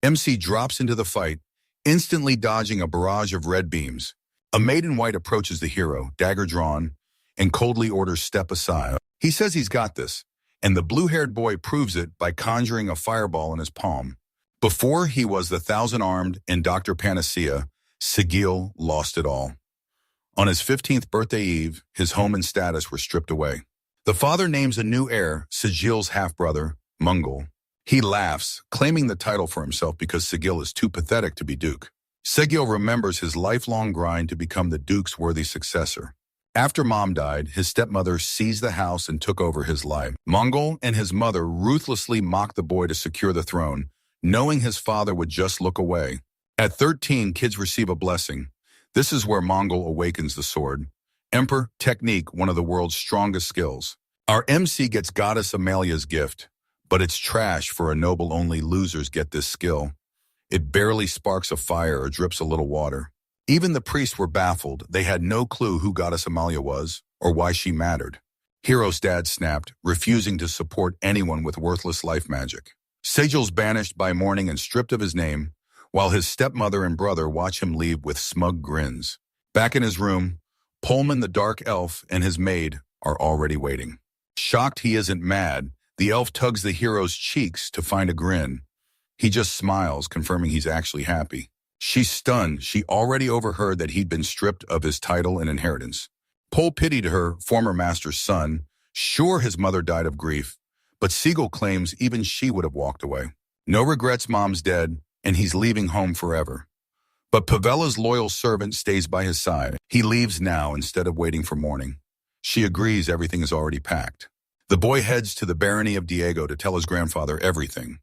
MC drops into the fight, instantly dodging a barrage of red beams. A maid in white approaches the hero, dagger drawn, and coldly orders step aside. He says he's got this, and the blue-haired boy proves it by conjuring a fireball in his palm. Before he was the thousand-armed and Dr. Panacea, Exile lost it all. On his 15th birthday eve, his home and status were stripped away. The father names a new heir, Exile's half-brother, Manga. He laughs, claiming the title for himself because Exile is too pathetic to be duke. Exile remembers his lifelong grind to become the duke's worthy successor. After mom died, his stepmother seized the house and took over his life. Manga and his mother ruthlessly mocked the boy to secure the throne, knowing his father would just look away. At 13, kids receive a blessing. This is where Manga awakens the sword. Emperor technique, one of the world's strongest skills. Our MC gets Goddess Amalia's gift, but it's trash for a noble. Only losers get this skill. It barely sparks a fire or drips a little water. Even the priests were baffled. They had no clue who Goddess Amalia was or why she mattered. Hero's dad snapped, refusing to support anyone with worthless life magic. Exile's banished by morning and stripped of his name, while his stepmother and brother watch him leave with smug grins. Back in his room, Pullman the dark elf and his maid are already waiting. Shocked he isn't mad, the elf tugs the hero's cheeks to find a grin. He just smiles, confirming he's actually happy. She's stunned. She already overheard that he'd been stripped of his title and inheritance. Pole pitied her former master's son. Sure, his mother died of grief, but Siegel claims even she would have walked away. No regrets, mom's dead, and he's leaving home forever. But Pavella's loyal servant stays by his side. He leaves now instead of waiting for morning. She agrees everything is already packed. The boy heads to the barony of Diego to tell his grandfather everything.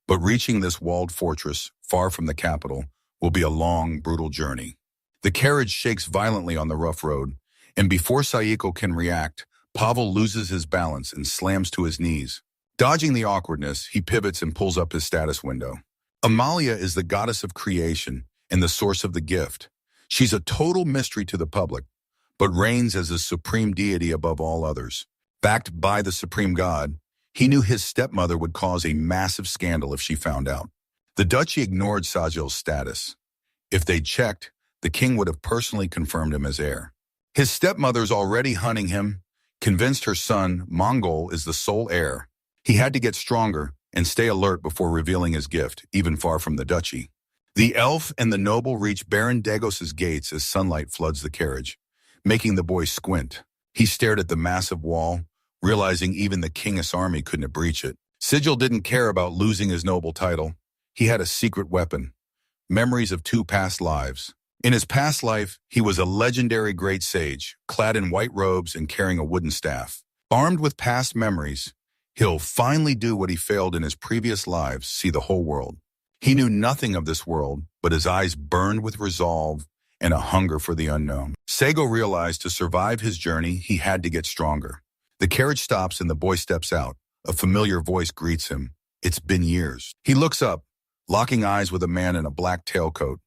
But reaching this walled fortress, far from the capital, will be a long, brutal journey. The carriage shakes violently on the rough road, and before Saiko can react, Pavel loses his balance and slams to his knees. Dodging the awkwardness, he pivots and pulls up his status window. Amalia is the goddess of creation and the source of the gift. She's a total mystery to the public, but reigns as a supreme deity above all others. Backed by the supreme god, he knew his stepmother would cause a massive scandal if she found out. The duchy ignored Exile's status. If they'd checked, the king would have personally confirmed him as heir. His stepmother's already hunting him, convinced her son, Manga, is the sole heir. He had to get stronger and stay alert before revealing his gift, even far from the duchy. The elf and the noble reach Baron Dagos's gates as sunlight floods the carriage, making the boy squint. He stared at the massive wall, realizing even the king's army couldn't breach it. Exile didn't care about losing his noble title. He had a secret weapon, memories of 2 past lives. In his past life, he was a legendary great sage, clad in white robes and carrying a wooden staff. Armed with past memories, he'll finally do what he failed in his previous lives, see the whole world. He knew nothing of this world, but his eyes burned with resolve and a hunger for the unknown. Sego realized to survive his journey, he had to get stronger. The carriage stops and the boy steps out. A familiar voice greets him. It's been years. He looks up, locking eyes with a man in a black tailcoat.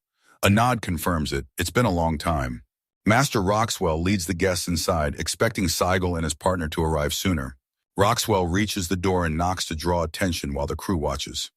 A nod confirms it. It's been a long time. Master Roxwell leads the guests inside, expecting Seigel and his partner to arrive sooner. Roxwell reaches the door and knocks to draw attention while the crew watches.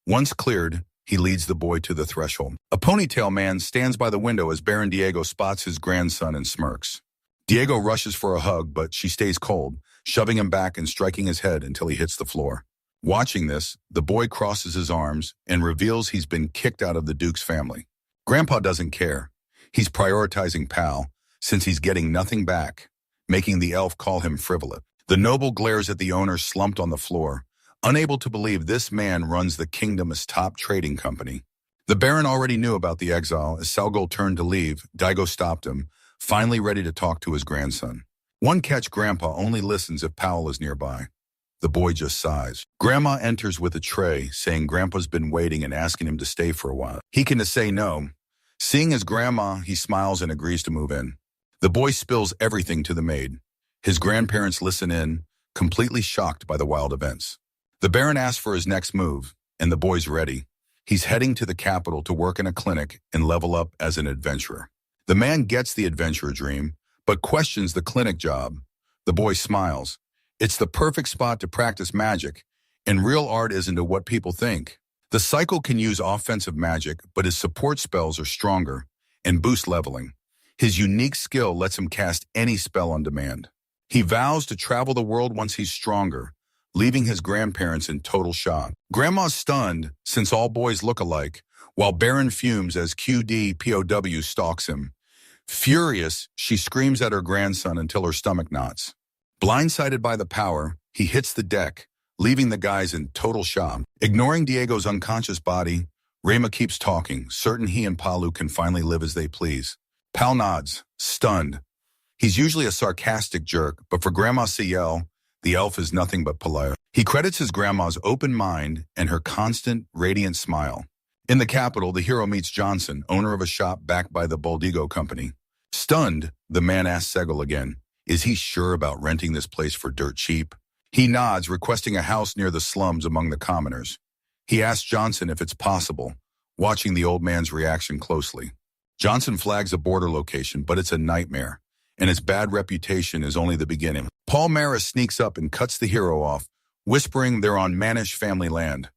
Once cleared, he leads the boy to the threshold. A ponytail man stands by the window as Baron Diego spots his grandson and smirks. Diego rushes for a hug, but she stays cold, shoving him back and striking his head until he hits the floor. Watching this, the boy crosses his arms and reveals he's been kicked out of the Duke's family. Grandpa doesn't care. He's prioritizing Pal, since he's getting nothing back, making the elf call him frivolous. The noble glares at the owner slumped on the floor, unable to believe this man runs the kingdom's top trading company. The Baron already knew about the exile. As Salgol turned to leave, Daigo stopped him, finally ready to talk to his grandson. One catch, Grandpa only listens if Powell is nearby. The boy just sighs. Grandma enters with a tray, saying Grandpa's been waiting and asking him to stay for a while. He can say no. Seeing his grandma, he smiles and agrees to move in. The boy spills everything to the maid. His grandparents listen in, completely shocked by the wild events. The Baron asks for his next move, and the boy's ready. He's heading to the capital to work in a clinic and level up as an adventurer. The man gets the adventurer dream, but questions the clinic job. The boy smiles. It's the perfect spot to practice magic, and real art isn't what people think. The cycle can use offensive magic, but his support spells are stronger and boost leveling. His unique skill lets him cast any spell on demand. He vows to travel the world once he's stronger, leaving his grandparents in total shock. Grandma's stunned, since all boys look alike, while Baron fumes as QD stalks him. Furious, she screams at her grandson until her stomach knots. Blindsided by the power, he hits the deck, leaving the guys in total shock. Ignoring Diego's unconscious body, Rema keeps talking, certain he and Palu can finally live as they please. Pal nods, stunned. He's usually a sarcastic jerk, but for Grandma Ciel, the elf is nothing but polite. He credits his grandma's open mind and her constant, radiant smile. In the capital, the hero meets Johnson, owner of a shop backed by the Boldigo Company. Stunned, the man asks Segel again, is he sure about renting this place for dirt cheap? He nods, requesting a house near the slums among the commoners. He asks Johnson if it's possible, watching the old man's reaction closely. Johnson flags a border location, but it's a nightmare, and his bad reputation is only the beginning. Paul Maris sneaks up and cuts the hero off, whispering they're on Manish family land.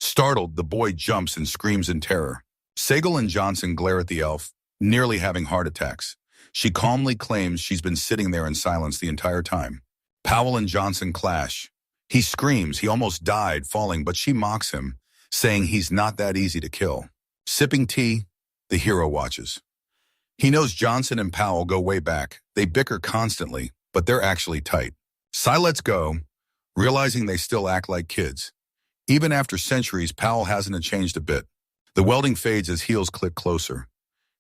Startled, the boy jumps and screams in terror. Segel and Johnson glare at the elf, nearly having heart attacks. She calmly claims she's been sitting there in silence the entire time. Powell and Johnson clash. He screams he almost died falling, but she mocks him, saying he's not that easy to kill. Sipping tea, the hero watches. He knows Johnson and Powell go way back. They bicker constantly, but they're actually tight. Sai lets go, realizing they still act like kids. Even after centuries, Powell hasn't changed a bit. The welding fades as heels click closer.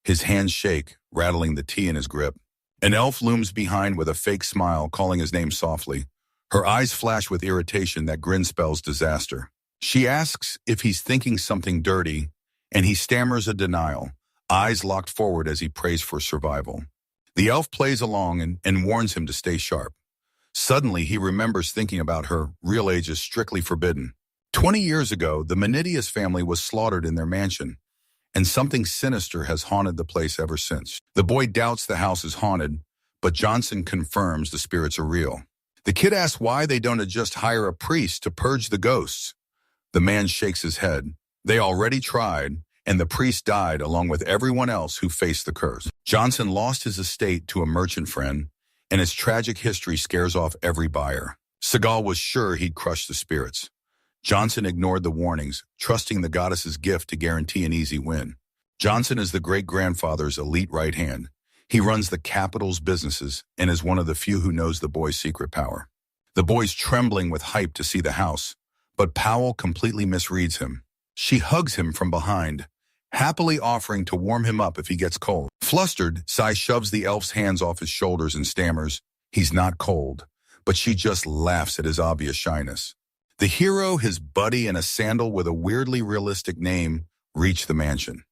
His hands shake, rattling the tea in his grip. An elf looms behind with a fake smile, calling his name softly. Her eyes flash with irritation that grin spells disaster. She asks if he's thinking something dirty, and he stammers a denial, eyes locked forward as he prays for survival. The elf plays along and warns him to stay sharp. Suddenly, he remembers thinking about her. Real age is strictly forbidden. 20 years ago, the Menidius family was slaughtered in their mansion, and something sinister has haunted the place ever since. The boy doubts the house is haunted, but Johnson confirms the spirits are real. The kid asks why they don't just hire a priest to purge the ghosts. The man shakes his head. They already tried, and the priest died along with everyone else who faced the curse. Johnson lost his estate to a merchant friend, and his tragic history scares off every buyer. Segal was sure he'd crush the spirits. Johnson ignored the warnings, trusting the goddess's gift to guarantee an easy win. Johnson is the great-grandfather's elite right hand. He runs the capital's businesses and is one of the few who knows the boy's secret power. The boy's trembling with hype to see the house, but Powell completely misreads him. She hugs him from behind, happily offering to warm him up if he gets cold. Flustered, Sai shoves the elf's hands off his shoulders and stammers, he's not cold, but she just laughs at his obvious shyness. The hero, his buddy, and a sandal with a weirdly realistic name reach the mansion.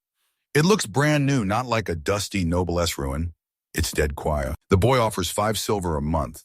It looks brand new, not like a dusty noblesse ruin. It's dead quiet. The boy offers 5 silver a month.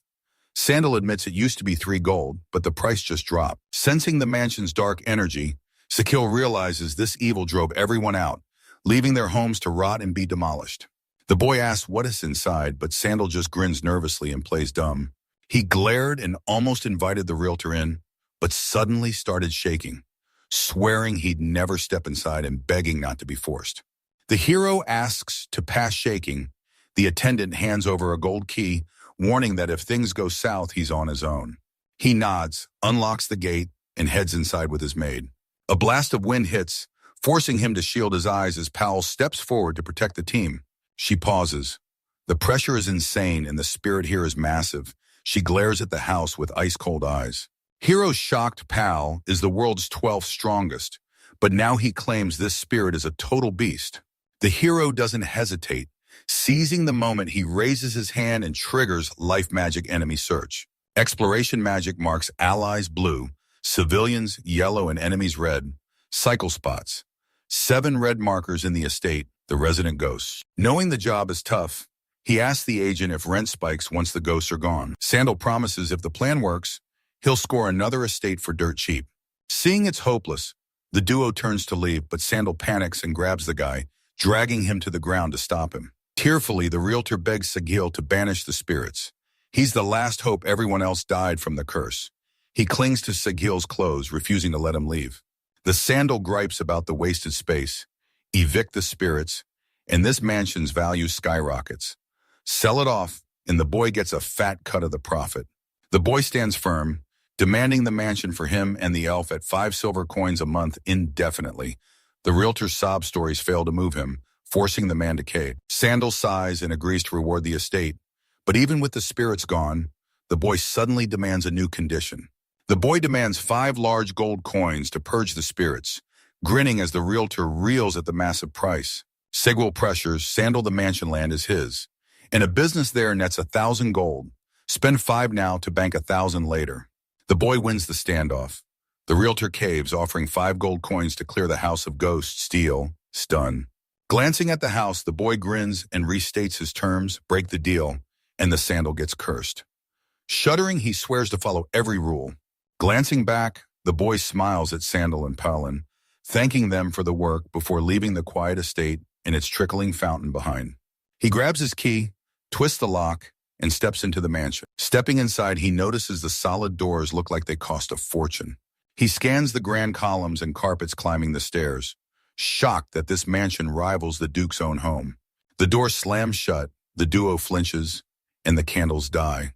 Sandal admits it used to be 3 gold, but the price just dropped. Sensing the mansion's dark energy, Sakil realizes this evil drove everyone out, leaving their homes to rot and be demolished. The boy asks what is inside, but Sandal just grins nervously and plays dumb. He glared and almost invited the realtor in, but suddenly started shaking, swearing he'd never step inside and begging not to be forced. The hero asks to pass shaking. The attendant hands over a gold key, warning that if things go south, he's on his own. He nods, unlocks the gate, and heads inside with his maid. A blast of wind hits, forcing him to shield his eyes as Powell steps forward to protect the team. She pauses. The pressure is insane, and the spirit here is massive. She glares at the house with ice-cold eyes. Hero's shocked Pal is the world's 12th strongest, but now he claims this spirit is a total beast. The hero doesn't hesitate. Seizing the moment, he raises his hand and triggers Life Magic Enemy Search. Exploration Magic marks allies blue, civilians yellow, and enemies red. Cycle spots. 7 red markers in the estate, the resident ghosts. Knowing the job is tough, he asks the agent if rent spikes once the ghosts are gone. Sandal promises if the plan works, he'll score another estate for dirt cheap. Seeing it's hopeless, the duo turns to leave, but Sandal panics and grabs the guy, dragging him to the ground to stop him. Tearfully, the realtor begs Sagil to banish the spirits. He's the last hope. Everyone else died from the curse. He clings to Sagil's clothes, refusing to let him leave. The sandal gripes about the wasted space, evict the spirits, and this mansion's value skyrockets. Sell it off, and the boy gets a fat cut of the profit. The boy stands firm, demanding the mansion for him and the elf at 5 silver coins a month indefinitely. The realtor's sob stories fail to move him, forcing the man to cave. Sandal sighs and agrees to reward the estate, but even with the spirits gone, the boy suddenly demands a new condition. The boy demands 5 large gold coins to purge the spirits, grinning as the realtor reels at the massive price. Seguel pressures, Sandal the mansion land is his, and a business there nets 1,000 gold. Spend 5 now to bank 1,000 later. The boy wins the standoff. The realtor caves, offering 5 gold coins to clear the house of ghosts, steal, stun. Glancing at the house, the boy grins and restates his terms, break the deal, and the sandal gets cursed. Shuddering, he swears to follow every rule. Glancing back, the boy smiles at Sandal and Palin, thanking them for the work before leaving the quiet estate and its trickling fountain behind. He grabs his key, twists the lock, and steps into the mansion. Stepping inside, he notices the solid doors look like they cost a fortune. He scans the grand columns and carpets climbing the stairs, shocked that this mansion rivals the Duke's own home. The door slams shut, the duo flinches, and the candles die.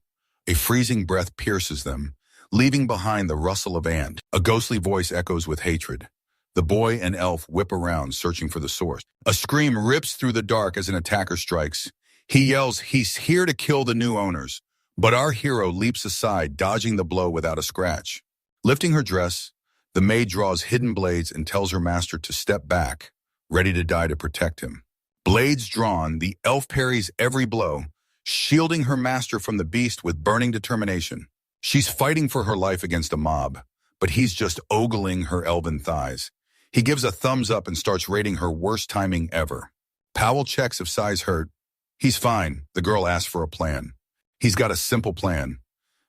A freezing breath pierces them, leaving behind the rustle of ant. A ghostly voice echoes with hatred. The boy and elf whip around, searching for the source. A scream rips through the dark as an attacker strikes. He yells, "He's here to kill the new owners." But our hero leaps aside, dodging the blow without a scratch. Lifting her dress, the maid draws hidden blades and tells her master to step back, ready to die to protect him. Blades drawn, the elf parries every blow, shielding her master from the beast with burning determination. She's fighting for her life against a mob, but he's just ogling her elven thighs. He gives a thumbs up and starts rating her worst timing ever. Powell checks if Sai's hurt. He's fine. The girl asks for a plan. He's got a simple plan.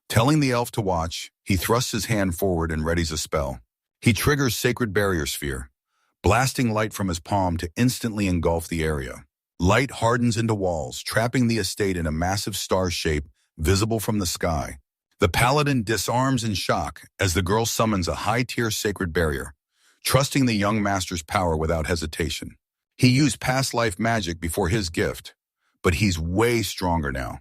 Telling the elf to watch, he thrusts his hand forward and readies a spell. He triggers Sacred Barrier Sphere, blasting light from his palm to instantly engulf the area. Light hardens into walls, trapping the estate in a massive star shape visible from the sky. The paladin disarms in shock as the girl summons a high-tier sacred barrier, trusting the young master's power without hesitation. He used past life magic before his gift, but he's way stronger now.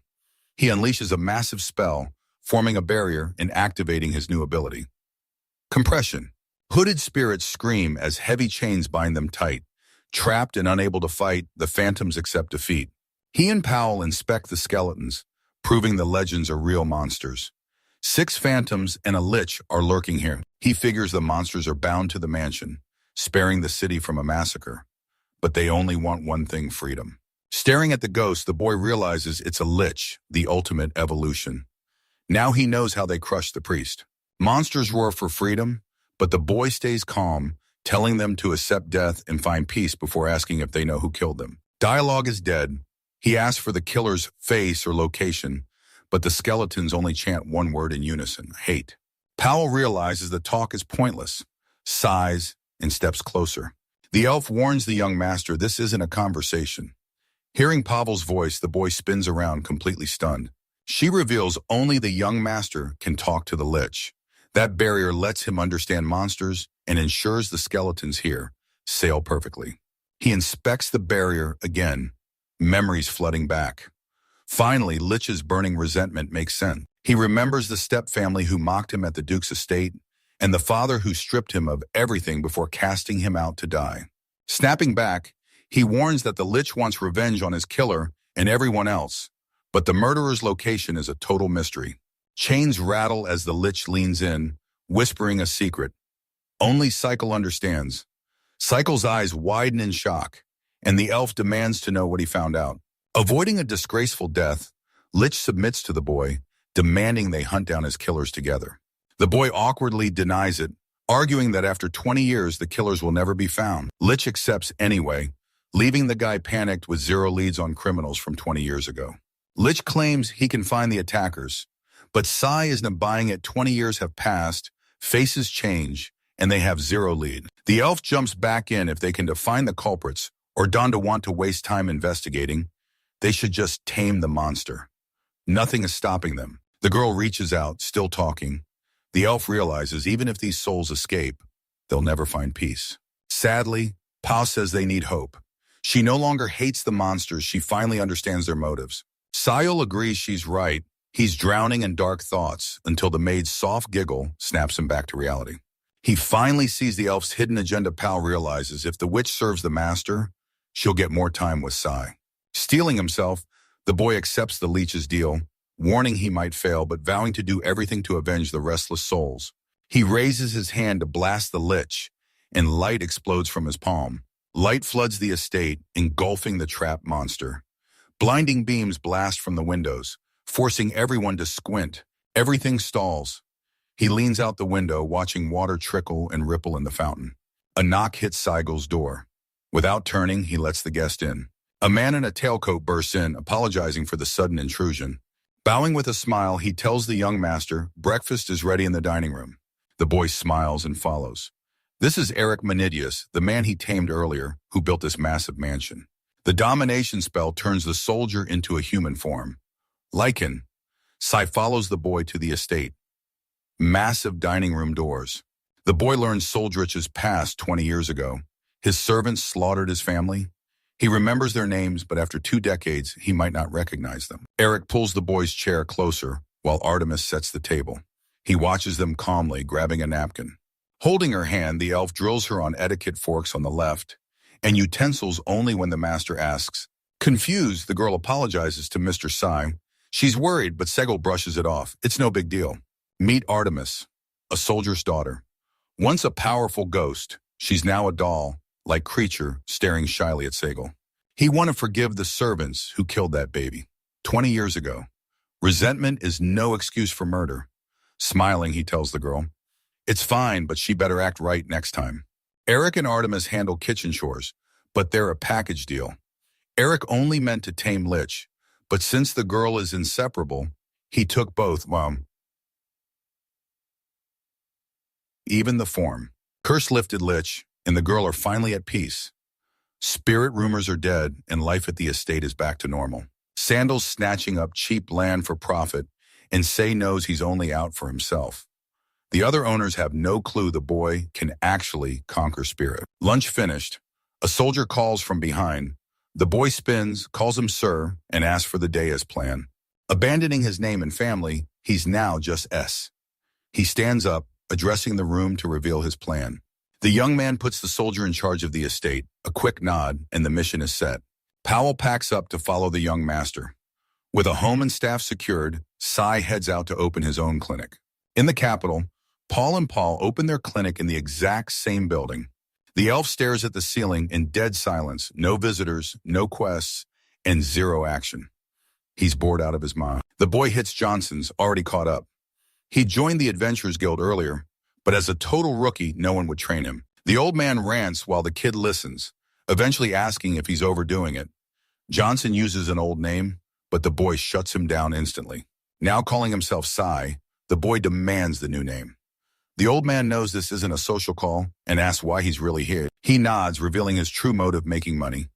He unleashes a massive spell, forming a barrier and activating his new ability. Compression. Hooded spirits scream as heavy chains bind them tight. Trapped and unable to fight, the phantoms accept defeat. He and Powell inspect the skeletons, proving the legends are real monsters. 6 phantoms and a lich are lurking here. He figures the monsters are bound to the mansion, sparing the city from a massacre. But they only want one thing: freedom. Staring at the ghost, the boy realizes it's a lich, the ultimate evolution. Now he knows how they crushed the priest. Monsters roar for freedom, but the boy stays calm, telling them to accept death and find peace before asking if they know who killed them. Dialogue is dead. He asks for the killer's face or location, but the skeletons only chant one word in unison: hate. Powell realizes the talk is pointless, sighs, and steps closer. The elf warns the young master this isn't a conversation. Hearing Pavel's voice, the boy spins around, completely stunned. She reveals only the young master can talk to the lich. That barrier lets him understand monsters and ensures the skeletons here sail perfectly. He inspects the barrier again, memories flooding back. Finally, Lich's burning resentment makes sense. He remembers the step-family who mocked him at the Duke's estate and the father who stripped him of everything before casting him out to die. Snapping back, he warns that the Lich wants revenge on his killer and everyone else, but the murderer's location is a total mystery. Chains rattle as the Lich leans in, whispering a secret. Only Cycle understands. Cycle's eyes widen in shock, and the elf demands to know what he found out. Avoiding a disgraceful death, Lich submits to the boy, demanding they hunt down his killers together. The boy awkwardly denies it, arguing that after 20 years the killers will never be found. Lich accepts anyway, leaving the guy panicked with 0 leads on criminals from 20 years ago. Lich claims he can find the attackers, but Sai isn't buying it. 20 years have passed, faces change, and they have 0 lead. The elf jumps back in if they can define the culprits, or Donda want to waste time investigating. They should just tame the monster. Nothing is stopping them. The girl reaches out, still talking. The elf realizes even if these souls escape, they'll never find peace. Sadly, Pao says they need hope. She no longer hates the monsters, she finally understands their motives. Sayul agrees she's right. He's drowning in dark thoughts until the maid's soft giggle snaps him back to reality. He finally sees the elf's hidden agenda. Pao realizes if the witch serves the master, she'll get more time with Sai. Steeling himself, the boy accepts the leech's deal, warning he might fail but vowing to do everything to avenge the restless souls. He raises his hand to blast the lich, and light explodes from his palm. Light floods the estate, engulfing the trapped monster. Blinding beams blast from the windows, forcing everyone to squint. Everything stalls. He leans out the window, watching water trickle and ripple in the fountain. A knock hits Seigel's door. Without turning, he lets the guest in. A man in a tailcoat bursts in, apologizing for the sudden intrusion. Bowing with a smile, he tells the young master, breakfast is ready in the dining room. The boy smiles and follows. This is Eric Menidius, the man he tamed earlier, who built this massive mansion. The domination spell turns the soldier into a human form. Lycan. Sai follows the boy to the estate. Massive dining room doors. The boy learns Soldrich's past 20 years ago. His servants slaughtered his family. He remembers their names, but after 2 decades, he might not recognize them. Eric pulls the boy's chair closer, while Artemis sets the table. He watches them calmly, grabbing a napkin. Holding her hand, the elf drills her on etiquette forks on the left, and utensils only when the master asks. Confused, the girl apologizes to Mr. Sai. She's worried, but Segel brushes it off. It's no big deal. Meet Artemis, a soldier's daughter. Once a powerful ghost, she's now a doll-like creature staring shyly at Segel. He wants to forgive the servants who killed that baby 20 years ago. Resentment is no excuse for murder. Smiling, he tells the girl, it's fine, but she better act right next time. Eric and Artemis handle kitchen chores, but they're a package deal. Eric only meant to tame Lich, but since the girl is inseparable, he took both, even the form. Curse lifted Lich, and the girl are finally at peace. Spirit rumors are dead, and life at the estate is back to normal. Sandal's snatching up cheap land for profit, and Say knows he's only out for himself. The other owners have no clue the boy can actually conquer spirit. Lunch finished. A soldier calls from behind. The boy spins, calls him sir, and asks for the day as planned. Abandoning his name and family, he's now just S. He stands up, addressing the room to reveal his plan. The young man puts the soldier in charge of the estate. A quick nod, and the mission is set. Powell packs up to follow the young master. With a home and staff secured, Sai heads out to open his own clinic. In the capital, Paul and Paul open their clinic in the exact same building. The elf stares at the ceiling in dead silence, no visitors, no quests, and zero action. He's bored out of his mind. The boy hits Johnson's, already caught up. He joined the Adventurers Guild earlier, but as a total rookie, no one would train him. The old man rants while the kid listens, eventually asking if he's overdoing it. Johnson uses an old name, but the boy shuts him down instantly. Now calling himself Sai, the boy demands the new name. The old man knows this isn't a social call and asks why he's really here. He nods, revealing his true motive, making money.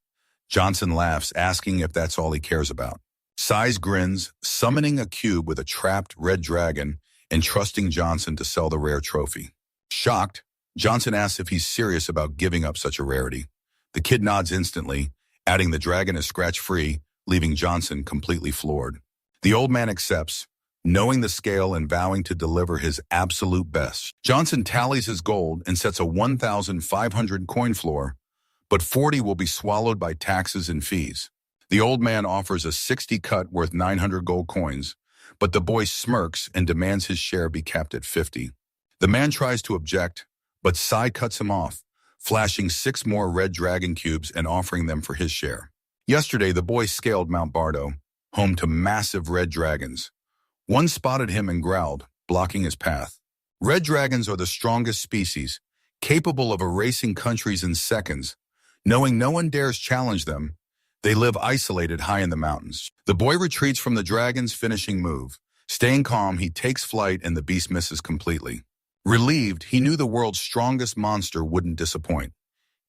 Johnson laughs, asking if that's all he cares about. Sai grins, summoning a cube with a trapped red dragon and trusting Johnson to sell the rare trophy. Shocked, Johnson asks if he's serious about giving up such a rarity. The kid nods instantly, adding the dragon is scratch-free, leaving Johnson completely floored. The old man accepts, knowing the scale and vowing to deliver his absolute best. Johnson tallies his gold and sets a 1,500 coin floor, but 40 will be swallowed by taxes and fees. The old man offers a 60 cut worth 900 gold coins, but the boy smirks and demands his share be capped at 50. The man tries to object, but Sai cuts him off, flashing 6 more red dragon cubes and offering them for his share. Yesterday, the boy scaled Mount Bardo, home to massive red dragons. One spotted him and growled, blocking his path. Red dragons are the strongest species, capable of erasing countries in seconds. Knowing no one dares challenge them, they live isolated high in the mountains. The boy retreats from the dragon's finishing move. Staying calm, he takes flight and the beast misses completely. Relieved, he knew the world's strongest monster wouldn't disappoint.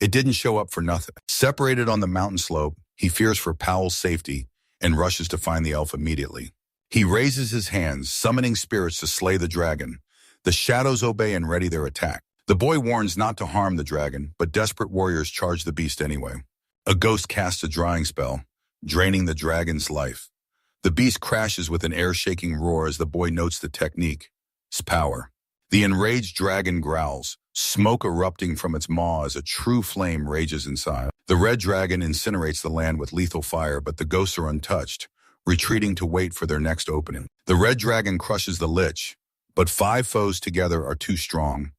It didn't show up for nothing. Separated on the mountain slope, he fears for Powell's safety and rushes to find the elf immediately. He raises his hands, summoning spirits to slay the dragon. The shadows obey and ready their attack. The boy warns not to harm the dragon, but desperate warriors charge the beast anyway. A ghost casts a drying spell, draining the dragon's life. The beast crashes with an air-shaking roar as the boy notes the technique. Its power. The enraged dragon growls, smoke erupting from its maw as a true flame rages inside. The red dragon incinerates the land with lethal fire, but the ghosts are untouched, retreating to wait for their next opening. The red dragon crushes the lich, but 5 foes together are too strong.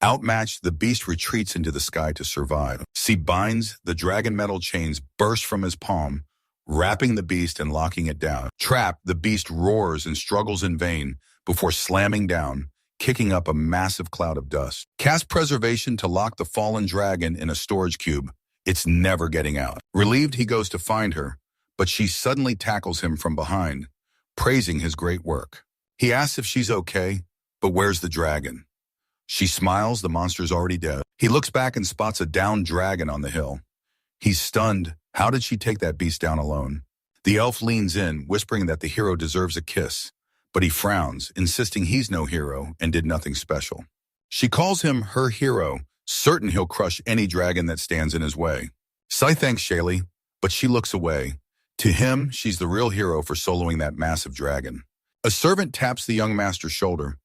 Outmatched, the beast retreats into the sky to survive. He binds, the dragon metal chains burst from his palm, wrapping the beast and locking it down. Trapped, the beast roars and struggles in vain before slamming down, kicking up a massive cloud of dust. Cast preservation to lock the fallen dragon in a storage cube. It's never getting out. Relieved, he goes to find her, but she suddenly tackles him from behind, praising his great work. He asks if she's okay, but where's the dragon? She smiles, the monster's already dead. He looks back and spots a downed dragon on the hill. He's stunned. How did she take that beast down alone? The elf leans in, whispering that the hero deserves a kiss, but he frowns, insisting he's no hero and did nothing special. She calls him her hero, certain he'll crush any dragon that stands in his way. Sai thanks Shaylee, but she looks away. To him, she's the real hero for soloing that massive dragon. A servant taps the young master's shoulder.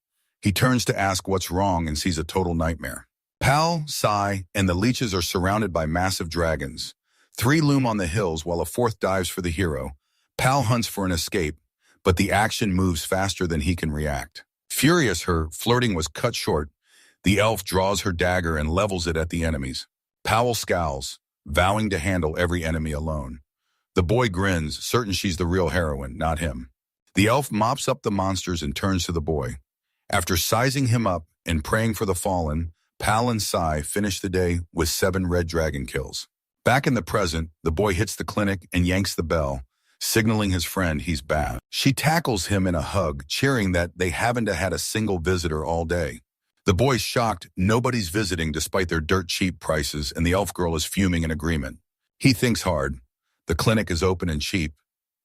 He turns to ask what's wrong and sees a total nightmare. Pal, Sai, and the leeches are surrounded by massive dragons. 3 loom on the hills while a 4th dives for the hero. Pal hunts for an escape, but the action moves faster than he can react. Furious, her flirting was cut short. The elf draws her dagger and levels it at the enemies. Powell scowls, vowing to handle every enemy alone. The boy grins, certain she's the real heroine, not him. The elf mops up the monsters and turns to the boy. After sizing him up and praying for the fallen, Pal and Sai finish the day with 7 red dragon kills. Back in the present, the boy hits the clinic and yanks the bell, signaling his friend he's back. She tackles him in a hug, cheering that they haven't had a single visitor all day. The boy's shocked nobody's visiting despite their dirt-cheap prices, and the elf girl is fuming in agreement. He thinks hard. The clinic is open and cheap,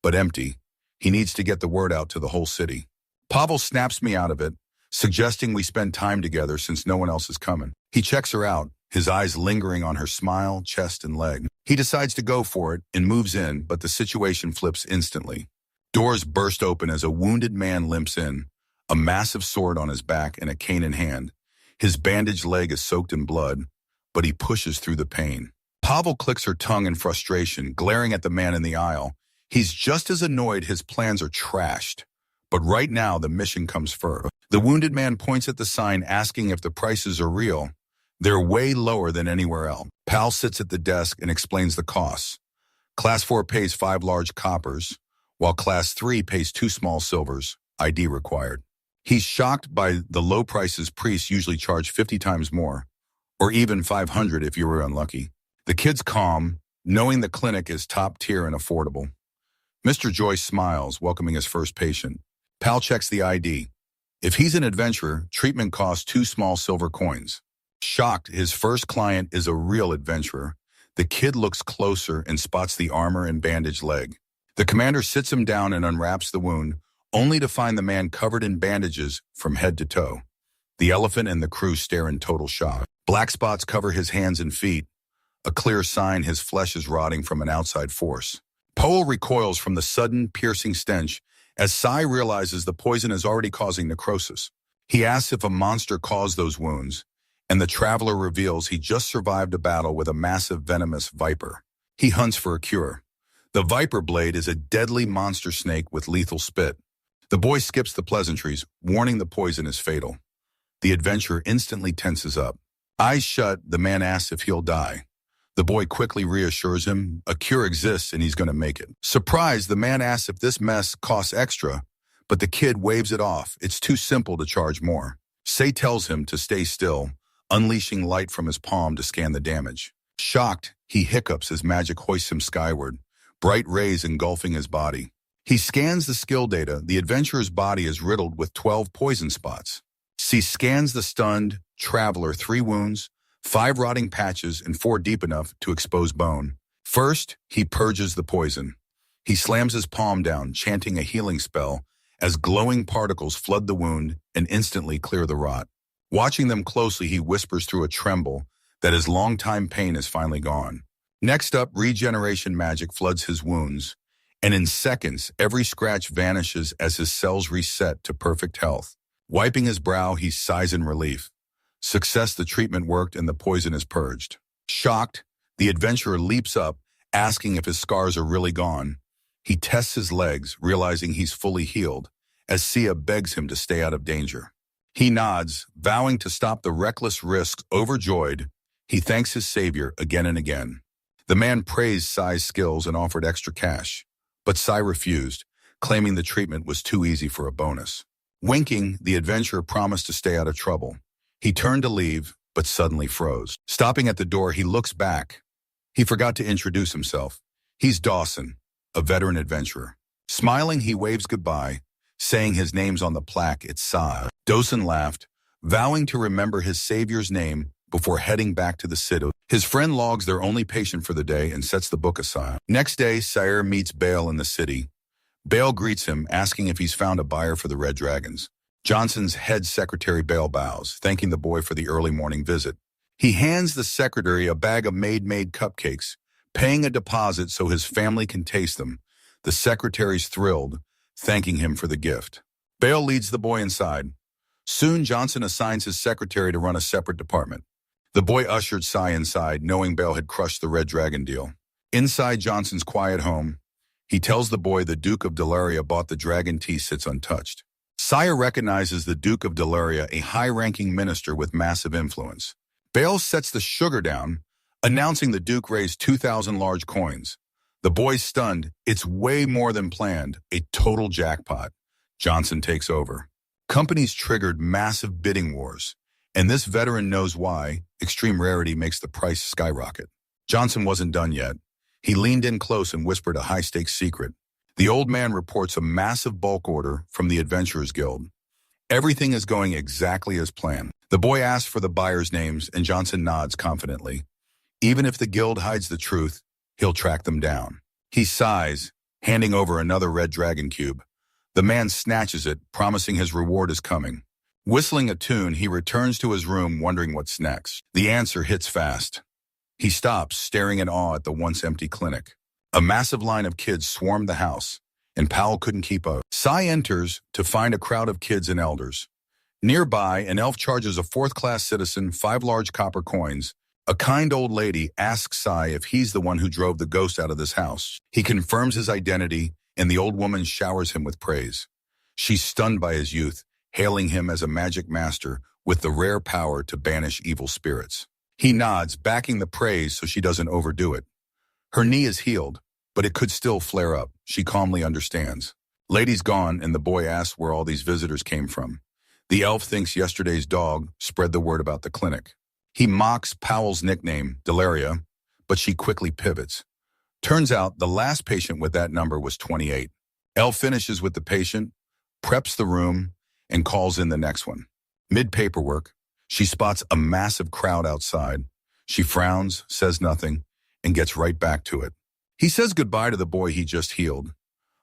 but empty. He needs to get the word out to the whole city. Pavel snaps me out of it, suggesting we spend time together since no one else is coming. He checks her out, his eyes lingering on her smile, chest, and leg. He decides to go for it and moves in, but the situation flips instantly. Doors burst open as a wounded man limps in, a massive sword on his back and a cane in hand. His bandaged leg is soaked in blood, but he pushes through the pain. Pavel clicks her tongue in frustration, glaring at the man in the aisle. He's just as annoyed his plans are trashed. But right now, the mission comes first. The wounded man points at the sign asking if the prices are real. They're way lower than anywhere else. Pal sits at the desk and explains the costs. Class 4 pays 5 large coppers, while Class 3 pays 2 small silvers, ID required. He's shocked by the low prices priests usually charge 50 times more, or even 500 if you were unlucky. The kid's calm, knowing the clinic is top tier and affordable. Mr. Joyce smiles, welcoming his first patient. Pal checks the ID. If he's an adventurer, treatment costs 2 small silver coins. Shocked, his first client is a real adventurer. The kid looks closer and spots the armor and bandaged leg. The commander sits him down and unwraps the wound, only to find the man covered in bandages from head to toe. The elephant and the crew stare in total shock. Black spots cover his hands and feet, a clear sign his flesh is rotting from an outside force. Poel recoils from the sudden, piercing stench as Sai realizes the poison is already causing necrosis. He asks if a monster caused those wounds, and the traveler reveals he just survived a battle with a massive venomous viper. He hunts for a cure. The viper blade is a deadly monster snake with lethal spit. The boy skips the pleasantries, warning the poison is fatal. The adventurer instantly tenses up. Eyes shut, the man asks if he'll die. The boy quickly reassures him a cure exists and he's going to make it. Surprised, the man asks if this mess costs extra, but the kid waves it off. It's too simple to charge more. Say tells him to stay still, unleashing light from his palm to scan the damage. Shocked, he hiccups as magic hoists him skyward, bright rays engulfing his body. He scans the skill data. The adventurer's body is riddled with 12 poison spots. He scans the stunned traveler 3 wounds, 5 rotting patches, and 4 deep enough to expose bone. First, he purges the poison. He slams his palm down, chanting a healing spell, as glowing particles flood the wound and instantly clear the rot. Watching them closely, he whispers through a tremble that his long-time pain is finally gone. Next up, regeneration magic floods his wounds, and in seconds, every scratch vanishes as his cells reset to perfect health. Wiping his brow, he sighs in relief. Success, the treatment worked and the poison is purged. Shocked, the adventurer leaps up, asking if his scars are really gone. He tests his legs, realizing he's fully healed, as Sia begs him to stay out of danger. He nods, vowing to stop the reckless risks. Overjoyed, he thanks his savior again and again. The man praised Sai's skills and offered extra cash, but Sai refused, claiming the treatment was too easy for a bonus. Winking, the adventurer promised to stay out of trouble. He turned to leave, but suddenly froze. Stopping at the door, he looks back. He forgot to introduce himself. He's Dawson, a veteran adventurer. Smiling, he waves goodbye, saying his name's on the plaque. It's Sai. Dawson laughed, vowing to remember his savior's name before heading back to the city. His friend logs their only patient for the day and sets the book aside. Next day, Sayer meets Bale in the city. Bale greets him, asking if he's found a buyer for the Red Dragons. Johnson's head secretary Bale bows, thanking the boy for the early morning visit. He hands the secretary a bag of maid-made cupcakes, paying a deposit so his family can taste them. The secretary's thrilled, thanking him for the gift. Bale leads the boy inside. Soon, Johnson assigns his secretary to run a separate department. The boy ushered Sai inside, knowing Bale had crushed the Red Dragon deal. Inside Johnson's quiet home, he tells the boy the Duke of Delaria bought the dragon tea sits untouched. Sire recognizes the Duke of Delaria, a high-ranking minister with massive influence. Bale sets the sugar down, announcing the Duke raised 2,000 large coins. The boy's stunned. It's way more than planned, a total jackpot. Johnson takes over. Companies triggered massive bidding wars, and this veteran knows why. Extreme rarity makes the price skyrocket. Johnson wasn't done yet. He leaned in close and whispered a high-stakes secret. The old man reports a massive bulk order from the Adventurers Guild. Everything is going exactly as planned. The boy asks for the buyers' names, and Johnson nods confidently. Even if the guild hides the truth, he'll track them down. He sighs, handing over another red dragon cube. The man snatches it, promising his reward is coming. Whistling a tune, he returns to his room, wondering what's next. The answer hits fast. He stops, staring in awe at the once-empty clinic. A massive line of kids swarmed the house, and Powell couldn't keep up. Sai enters to find a crowd of kids and elders. Nearby, an elf charges a fourth-class citizen 5 large copper coins. A kind old lady asks Sai if he's the one who drove the ghost out of this house. He confirms his identity, and the old woman showers him with praise. She's stunned by his youth, hailing him as a magic master with the rare power to banish evil spirits. He nods, backing the praise so she doesn't overdo it. Her knee is healed, but it could still flare up. She calmly understands. Lady's gone, and the boy asks where all these visitors came from. The elf thinks yesterday's dog spread the word about the clinic. He mocks Powell's nickname, Delaria, but she quickly pivots. Turns out the last patient with that number was 28. Elf finishes with the patient, preps the room, and calls in the next one. Mid-paperwork, she spots a massive crowd outside. She frowns, says nothing, and gets right back to it. He says goodbye to the boy he just healed.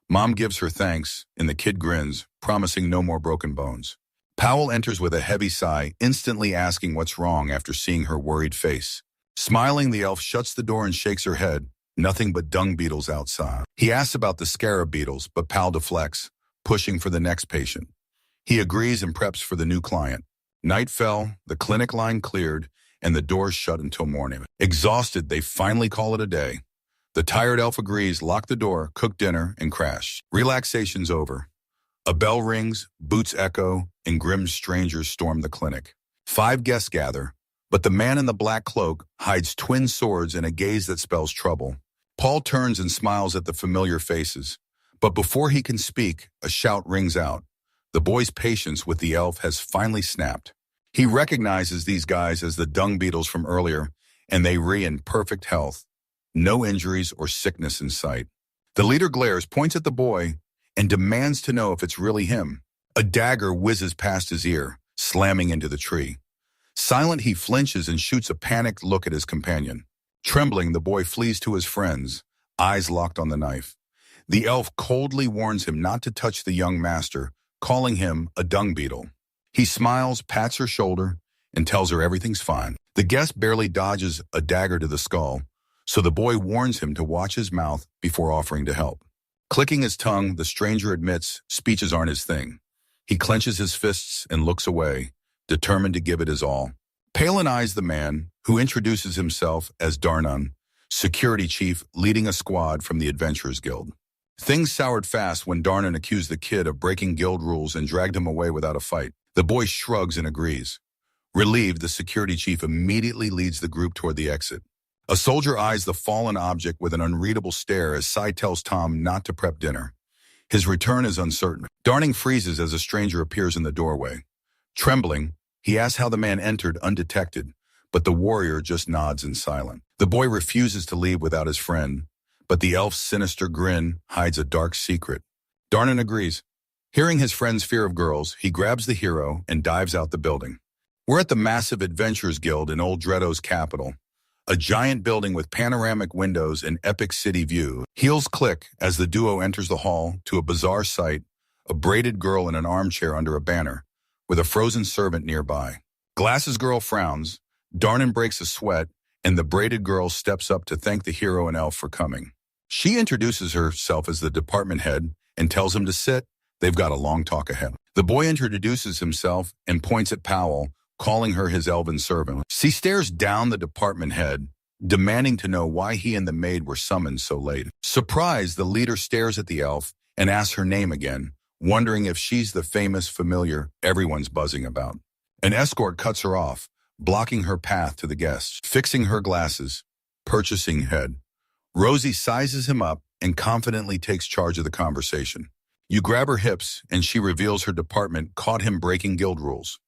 Mom gives her thanks, and the kid grins, promising no more broken bones. Powell enters with a heavy sigh, instantly asking what's wrong after seeing her worried face. Smiling, the elf shuts the door and shakes her head. Nothing but dung beetles outside. He asks about the scarab beetles, but Powell deflects, pushing for the next patient. He agrees and preps for the new client. Night fell, the clinic line cleared, and the doors shut until morning. Exhausted, they finally call it a day. The tired elf agrees, lock the door, cook dinner, and crash. Relaxation's over. A bell rings, boots echo, and grim strangers storm the clinic. 5 guests gather, but the man in the black cloak hides twin swords in a gaze that spells trouble. Paul turns and smiles at the familiar faces, but before he can speak, a shout rings out. The boy's patience with the elf has finally snapped. He recognizes these guys as the dung beetles from earlier, and they in perfect health. No injuries or sickness in sight. The leader glares, points at the boy, and demands to know if it's really him. A dagger whizzes past his ear, slamming into the tree. Silent, he flinches and shoots a panicked look at his companion. Trembling, the boy flees to his friends, eyes locked on the knife. The elf coldly warns him not to touch the young master, calling him a dung beetle. He smiles, pats her shoulder, and tells her everything's fine. The guest barely dodges a dagger to the skull, so the boy warns him to watch his mouth before offering to help. Clicking his tongue, the stranger admits speeches aren't his thing. He clenches his fists and looks away, determined to give it his all. Palin eyes the man, who introduces himself as Darnan, security chief leading a squad from the Adventurers Guild. Things soured fast when Darnan accused the kid of breaking guild rules and dragged him away without a fight. The boy shrugs and agrees. Relieved, the security chief immediately leads the group toward the exit. A soldier eyes the fallen object with an unreadable stare as Sai tells Tom not to prep dinner. His return is uncertain. Darning freezes as a stranger appears in the doorway. Trembling, he asks how the man entered undetected, but the warrior just nods in silence. The boy refuses to leave without his friend, but the elf's sinister grin hides a dark secret. Darnan agrees. Hearing his friend's fear of girls, he grabs the hero and dives out the building. We're at the massive Adventurers Guild in Old Dreddo's capital, a giant building with panoramic windows and epic city view. Heels click as the duo enters the hall to a bizarre sight, a braided girl in an armchair under a banner, with a frozen servant nearby. Glasses girl frowns, Darnan breaks a sweat, and the braided girl steps up to thank the hero and elf for coming. She introduces herself as the department head and tells him to sit. They've got a long talk ahead. The boy introduces himself and points at Powell, calling her his elven servant. She stares down the department head, demanding to know why he and the maid were summoned so late. Surprised, the leader stares at the elf and asks her name again, wondering if she's the famous familiar everyone's buzzing about. An escort cuts her off, blocking her path to the guests. Fixing her glasses, purchasing head. Rosie sizes him up and confidently takes charge of the conversation. You grab her hips, and she reveals her department caught him breaking guild rules.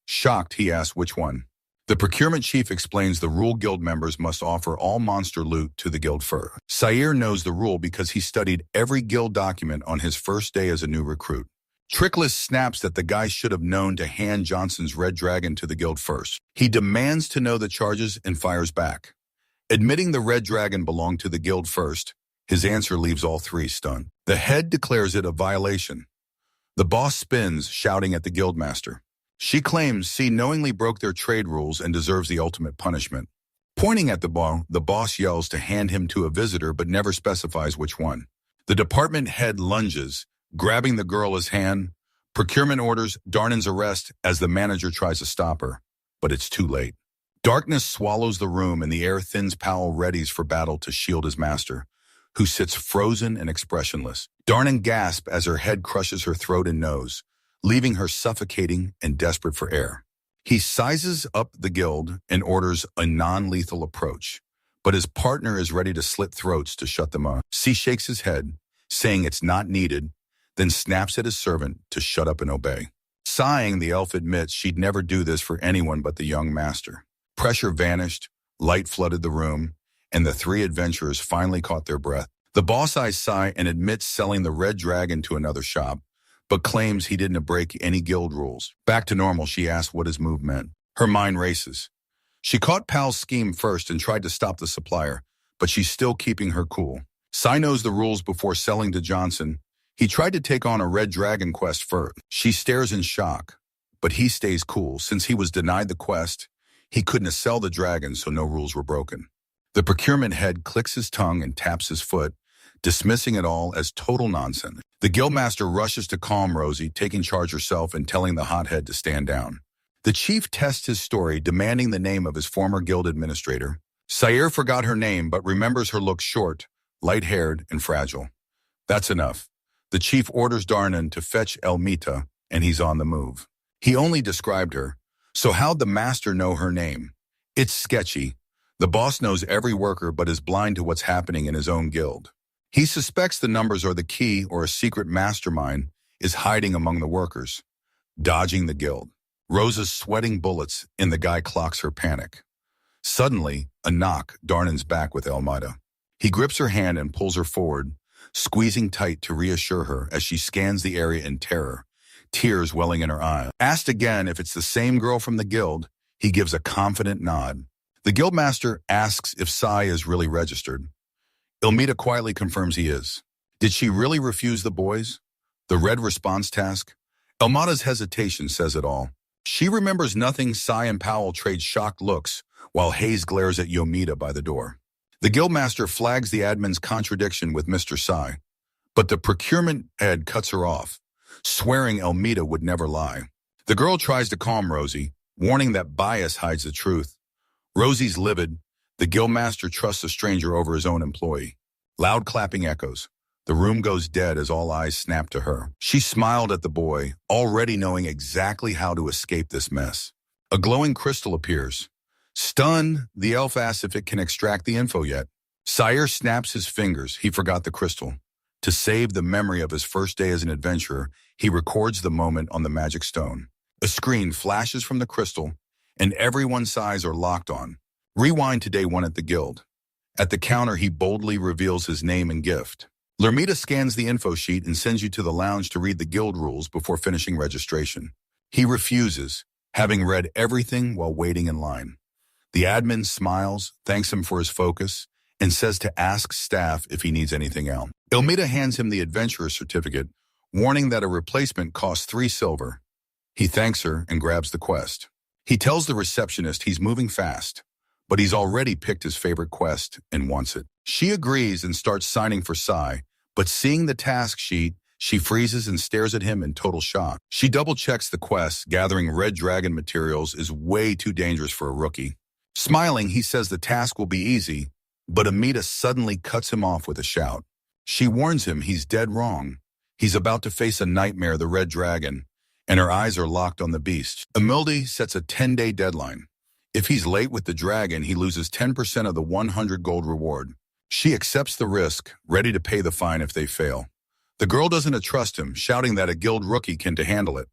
Shocked, he asks which one. The procurement chief explains the rule guild members must offer all monster loot to the guild first. Sayer knows the rule because he studied every guild document on his first day as a new recruit. Trickless snaps that the guy should have known to hand Johnson's red dragon to the guild first. He demands to know the charges and fires back. Admitting the red dragon belonged to the guild first, his answer leaves all three stunned. The head declares it a violation. The boss spins, shouting at the guildmaster. She claims C knowingly broke their trade rules and deserves the ultimate punishment. Pointing at the boss yells to hand him to a visitor but never specifies which one. The department head lunges, grabbing the girl's hand. Procurement orders Darnan's arrest as the manager tries to stop her, but it's too late. Darkness swallows the room and the air thins. Powell readies for battle to shield his master, who sits frozen and expressionless. Darnan gasps as her head crushes her throat and nose, leaving her suffocating and desperate for air. He sizes up the guild and orders a non-lethal approach, but his partner is ready to slit throats to shut them up. C shakes his head, saying it's not needed, then snaps at his servant to shut up and obey. Sighing, the elf admits she'd never do this for anyone but the young master. Pressure vanished, light flooded the room, and the three adventurers finally caught their breath. The boss eyes Sai and admits selling the red dragon to another shop, but claims he didn't break any guild rules. Back to normal, she asks what his move meant. Her mind races. She caught Pal's scheme first and tried to stop the supplier, but she's still keeping her cool. Sai knows the rules before selling to Johnson. He tried to take on a red dragon quest first. She stares in shock, but he stays cool. Since he was denied the quest, he couldn't sell the dragon, so no rules were broken. The procurement head clicks his tongue and taps his foot, dismissing it all as total nonsense. The guildmaster rushes to calm Rosie, taking charge herself and telling the hothead to stand down. The chief tests his story, demanding the name of his former guild administrator. Sayer forgot her name, but remembers her look short, light-haired, and fragile. That's enough. The chief orders Darnan to fetch Elmita, and he's on the move. He only described her, so how'd the master know her name? It's sketchy. The boss knows every worker but is blind to what's happening in his own guild. He suspects the numbers are the key or a secret mastermind is hiding among the workers, dodging the guild. Rosa's sweating bullets and the guy clocks her panic. Suddenly, a knock, Darnan's back with Elmita. He grips her hand and pulls her forward, squeezing tight to reassure her as she scans the area in terror, tears welling in her eyes. Asked again if it's the same girl from the guild, he gives a confident nod. The guildmaster asks if Sai is really registered. Elmita quietly confirms he is. Did she really refuse the boys? The red response task? Elmada's hesitation says it all. She remembers nothing. Sai and Powell trade shocked looks while Hayes glares at Yomita by the door. The guildmaster flags the admin's contradiction with Mr. Sai, but the procurement head cuts her off, swearing Elmita would never lie. The girl tries to calm Rosie, warning that bias hides the truth. Rosie's livid. The guildmaster trusts a stranger over his own employee. Loud clapping echoes. The room goes dead as all eyes snap to her. She smiled at the boy, already knowing exactly how to escape this mess. A glowing crystal appears. Stunned, the elf asks if it can extract the info yet. Sire snaps his fingers. He forgot the crystal. To save the memory of his first day as an adventurer, he records the moment on the magic stone. A screen flashes from the crystal, and everyone's eyes are locked on. Rewind to day one at the guild. At the counter, he boldly reveals his name and gift. Lermita scans the info sheet and sends you to the lounge to read the guild rules before finishing registration. He refuses, having read everything while waiting in line. The admin smiles, thanks him for his focus, and says to ask staff if he needs anything else. Elmita hands him the adventurer certificate, warning that a replacement costs 3 silver. He thanks her and grabs the quest. He tells the receptionist he's moving fast, but he's already picked his favorite quest and wants it. She agrees and starts signing for Sai, but seeing the task sheet, she freezes and stares at him in total shock. She double-checks the quest. Gathering red dragon materials is way too dangerous for a rookie. Smiling, he says the task will be easy, but Amita suddenly cuts him off with a shout. She warns him he's dead wrong. He's about to face a nightmare, the red dragon, and her eyes are locked on the beast. Emilde sets a 10-day deadline. If he's late with the dragon, he loses 10% of the 100 gold reward. She accepts the risk, ready to pay the fine if they fail. The girl doesn't trust him, shouting that a guild rookie can handle it.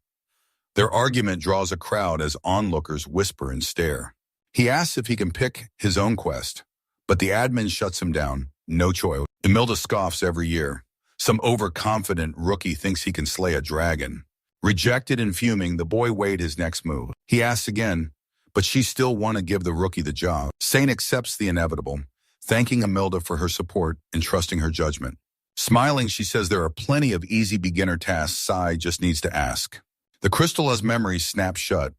Their argument draws a crowd as onlookers whisper and stare. He asks if he can pick his own quest, but the admin shuts him down. No choice. Emilda scoffs every year. Some overconfident rookie thinks he can slay a dragon. Rejected and fuming, the boy weighed his next move. He asks again, but she still want to give the rookie the job. Saint accepts the inevitable, thanking Emilda for her support and trusting her judgment. Smiling, she says there are plenty of easy beginner tasks. Sai just needs to ask. The crystal as memories snap shut.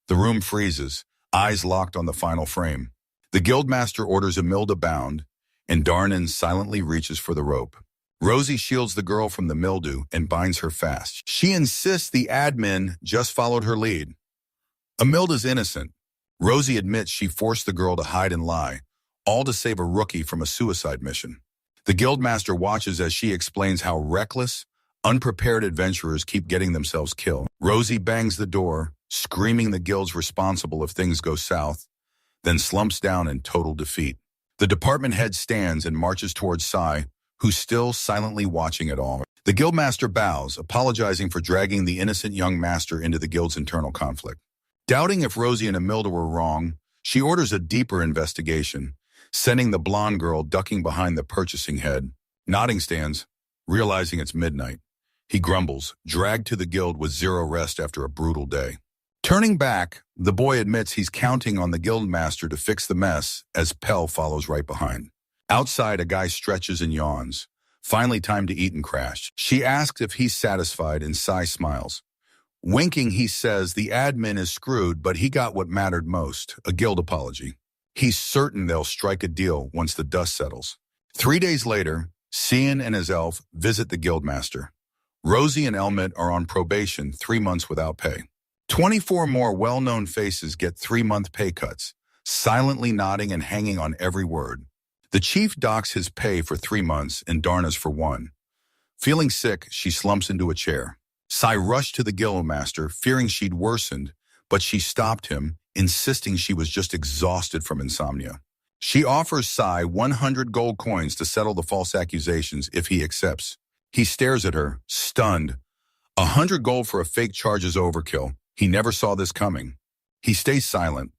The room freezes, eyes locked on the final frame. The guildmaster orders Emilda bound, and Darnan silently reaches for the rope. Rosie shields the girl from the mildew and binds her fast. She insists the admin just followed her lead. Emilda's innocent. Rosie admits she forced the girl to hide and lie, all to save a rookie from a suicide mission. The guildmaster watches as she explains how reckless, unprepared adventurers keep getting themselves killed. Rosie bangs the door, screaming the guild's responsible if things go south, then slumps down in total defeat. The department head stands and marches towards Sai, who's still silently watching it all. The guildmaster bows, apologizing for dragging the innocent young master into the guild's internal conflict. Doubting if Rosie and Emilda were wrong, she orders a deeper investigation, sending the blonde girl ducking behind the purchasing head. Nodding stands, realizing it's midnight. He grumbles, dragged to the guild with zero rest after a brutal day. Turning back, the boy admits he's counting on the guildmaster to fix the mess as Pell follows right behind. Outside, a guy stretches and yawns. Finally time to eat and crash. She asks if he's satisfied and Sai smiles. Winking, he says the admin is screwed, but he got what mattered most, a guild apology. He's certain they'll strike a deal once the dust settles. 3 days later, Cian and his elf visit the guildmaster. Rosie and Elmet are on probation, 3 months without pay. 24 more well-known faces get 3-month pay cuts, silently nodding and hanging on every word. The chief docks his pay for 3 months and Darna's for 1. Feeling sick, she slumps into a chair. Sai rushed to the guildmaster, fearing she'd worsened, but she stopped him, insisting she was just exhausted from insomnia. She offers Sai 100 gold coins to settle the false accusations if he accepts. He stares at her, stunned. 100 gold for a fake charge is overkill. He never saw this coming. He stays silent,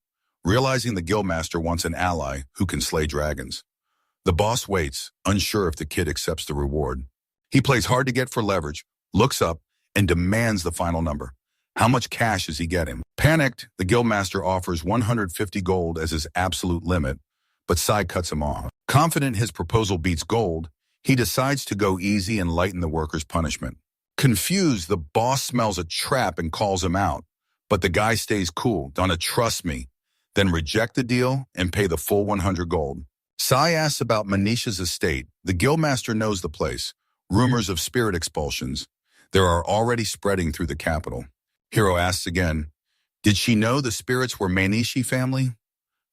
realizing the guildmaster wants an ally who can slay dragons. The boss waits, unsure if the kid accepts the reward. He plays hard to get for leverage, looks up, and demands the final number. How much cash is he getting? Panicked, the guildmaster offers 150 gold as his absolute limit, but Sai cuts him off. Confident his proposal beats gold, he decides to go easy and lighten the worker's punishment. Confused, the boss smells a trap and calls him out. But the guy stays cool. "Donna, trust me." Then reject the deal and pay the full 100 gold. Sai asks about Manisha's estate. The guildmaster knows the place. Rumors of spirit expulsions. There are already spreading through the capital. Hiro asks again, did she know the spirits were Manishi family?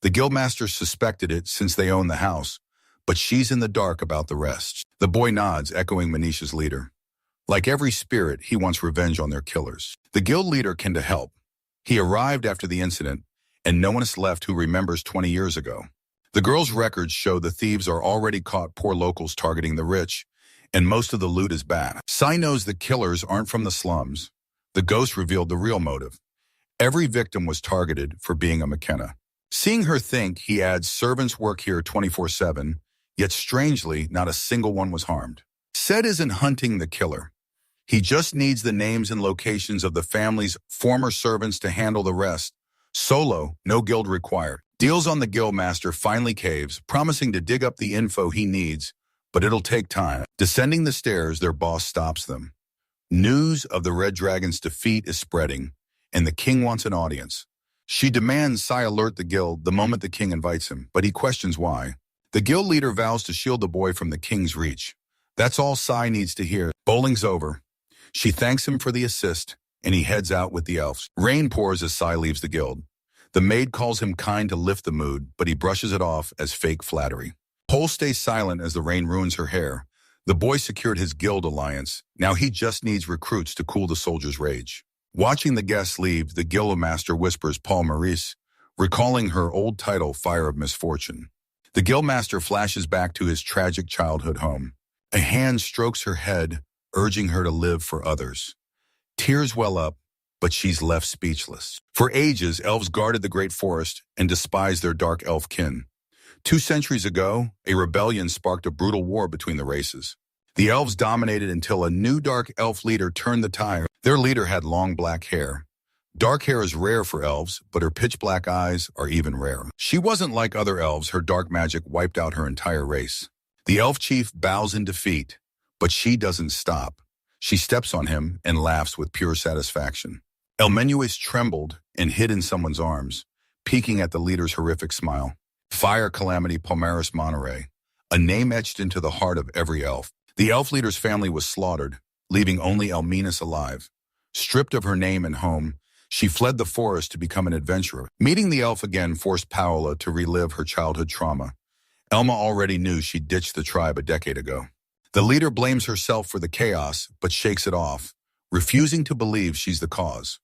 The guildmaster suspected it since they own the house, but she's in the dark about the rest. The boy nods, echoing Manisha's leader. Like every spirit, he wants revenge on their killers. The guild leader came to help. He arrived after the incident, and no one is left who remembers 20 years ago. The girl's records show the thieves are already caught poor locals targeting the rich, and most of the loot is bad. Sai knows the killers aren't from the slums. The ghost revealed the real motive. Every victim was targeted for being a McKenna. Seeing her think, he adds servants work here 24/7, yet strangely, not a single one was harmed. Said isn't hunting the killer. He just needs the names and locations of the family's former servants to handle the rest. Solo, no guild required. Deals on the guildmaster finally caves, promising to dig up the info he needs, but it'll take time. Descending the stairs, their boss stops them. News of the Red Dragon's defeat is spreading, and the king wants an audience. She demands Sai alert the guild the moment the king invites him, but he questions why. The guild leader vows to shield the boy from the king's reach. That's all Sai needs to hear. Bowling's over. She thanks him for the assist, and he heads out with the elves. Rain pours as Sai leaves the guild. The maid calls him kind to lift the mood, but he brushes it off as fake flattery. Pole stays silent as the rain ruins her hair. The boy secured his guild alliance. Now he just needs recruits to cool the soldiers' rage. Watching the guests leave, the guildmaster whispers Paul Maurice, recalling her old title, Fire of Misfortune. The guildmaster flashes back to his tragic childhood home. A hand strokes her head, urging her to live for others. Tears well up, but she's left speechless. For ages, elves guarded the great forest and despised their dark elf kin. 2 centuries ago, a rebellion sparked a brutal war between the races. The elves dominated until a new dark elf leader turned the tide. Their leader had long black hair. Dark hair is rare for elves, but her pitch-black eyes are even rarer. She wasn't like other elves. Her dark magic wiped out her entire race. The elf chief bows in defeat, but she doesn't stop. She steps on him and laughs with pure satisfaction. El Menues trembled and hid in someone's arms, peeking at the leader's horrific smile. Fire Calamity Palmaris Monterey, a name etched into the heart of every elf. The elf leader's family was slaughtered, leaving only Elminus alive. Stripped of her name and home, she fled the forest to become an adventurer. Meeting the elf again forced Paola to relive her childhood trauma. Elma already knew she'd ditched the tribe a decade ago. The leader blames herself for the chaos, but shakes it off, refusing to believe she's the cause.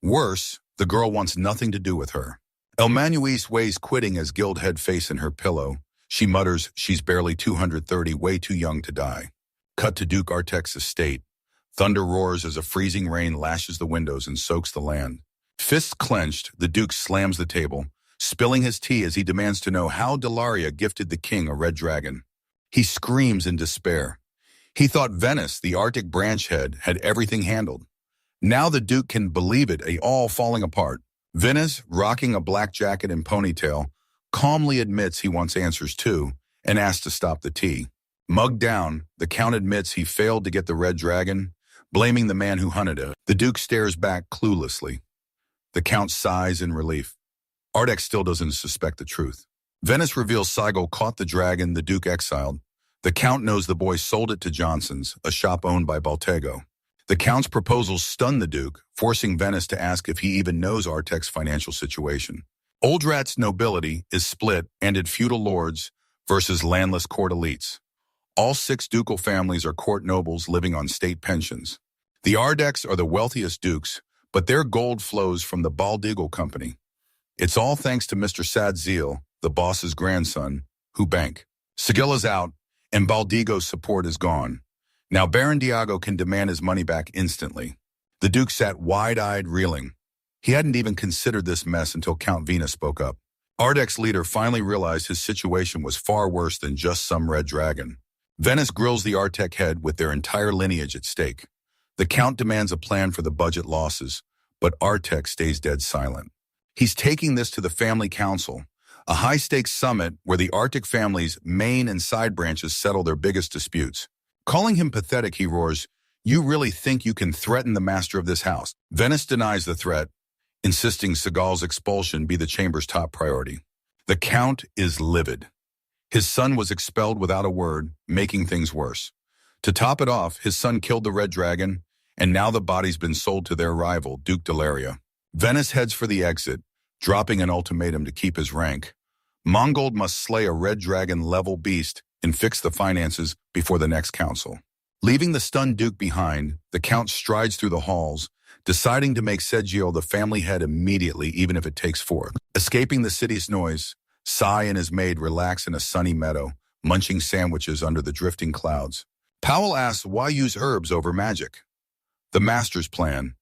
Worse, the girl wants nothing to do with her. El Manuis weighs quitting as guild head face in her pillow. She mutters she's barely 230, way too young to die. Cut to Duke Artek's estate. Thunder roars as a freezing rain lashes the windows and soaks the land. Fists clenched, the Duke slams the table, spilling his tea as he demands to know how Delaria gifted the king a red dragon. He screams in despair. He thought Venice, the Arctic branch head, had everything handled. Now the Duke can believe it, all falling apart. Venice, rocking a black jacket and ponytail, calmly admits he wants answers too and asks to stop the tea. Mugged down, the Count admits he failed to get the red dragon, blaming the man who hunted it. The Duke stares back cluelessly. The Count sighs in relief. Artek still doesn't suspect the truth. Venice reveals Saigo caught the dragon the Duke exiled. The Count knows the boy sold it to Johnson's, a shop owned by Baltego. The Count's proposals stun the Duke, forcing Venice to ask if he even knows Artek's financial situation. Oldrat's nobility is split and in feudal lords versus landless court elites. All 6 ducal families are court nobles living on state pensions. The Ardeks are the wealthiest dukes, but their gold flows from the Baldigal Company. It's all thanks to Mr. Sadzil, the boss's grandson, who bank. Sigilla's out, and Baldigo's support is gone. Now Baron Diago can demand his money back instantly. The Duke sat wide-eyed, reeling. He hadn't even considered this mess until Count Vina spoke up. Ardek's leader finally realized his situation was far worse than just some red dragon. Venice grills the Artek head with their entire lineage at stake. The Count demands a plan for the budget losses, but Artek stays dead silent. He's taking this to the family council, a high-stakes summit where the Arctic family's main and side branches settle their biggest disputes. Calling him pathetic, he roars, You really think you can threaten the master of this house? Venice denies the threat, insisting Seagal's expulsion be the chamber's top priority. The Count is livid. His son was expelled without a word, making things worse. To top it off, his son killed the Red Dragon, and now the body's been sold to their rival, Duke Delaria. Venice heads for the exit, dropping an ultimatum to keep his rank. Mongold must slay a Red Dragon-level beast and fix the finances before the next council. Leaving the stunned Duke behind, the Count strides through the halls, deciding to make Sergio the family head immediately, even if it takes 4. Escaping the city's noise, Sai and his maid relax in a sunny meadow, munching sandwiches under the drifting clouds. Powell asks why use herbs over magic. The master's plan: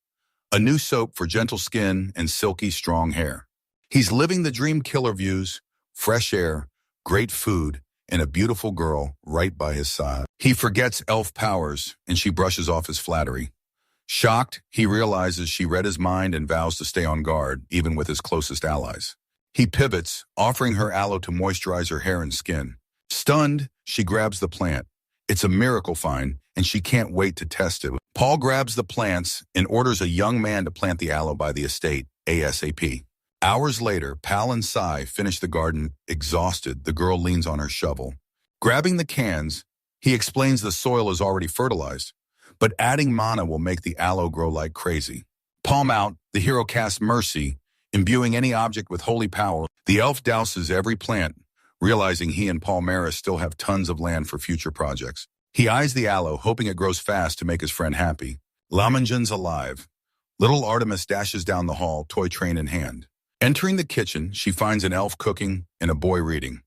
a new soap for gentle skin and silky, strong hair. He's living the dream: killer views, fresh air, great food, and a beautiful girl right by his side. He forgets elf powers, and she brushes off his flattery. Shocked, he realizes she read his mind and vows to stay on guard, even with his closest allies. He pivots, offering her aloe to moisturize her hair and skin. Stunned, she grabs the plant. It's a miracle find, and she can't wait to test it. Paul grabs the plants and orders a young man to plant the aloe by the estate, ASAP. Hours later, Pal and Sai finish the garden. Exhausted, the girl leans on her shovel. Grabbing the cans, he explains the soil is already fertilized, but adding mana will make the aloe grow like crazy. Palm out, the hero casts Mercy, imbuing any object with holy power. The elf douses every plant, realizing he and Palmaris still have tons of land for future projects. He eyes the aloe, hoping it grows fast to make his friend happy. Lamanjan's alive. Little Artemis dashes down the hall, toy train in hand. Entering the kitchen, she finds an elf cooking and a boy reading.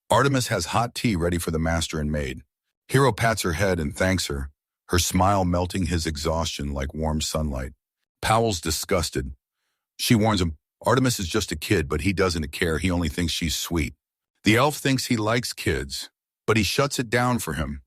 Artemis has hot tea ready for the master and maid. Hero pats her head and thanks her, her smile melting his exhaustion like warm sunlight. Powell's disgusted. She warns him, Artemis is just a kid, but he doesn't care. He only thinks she's sweet. The elf thinks he likes kids, but he shuts it down for him.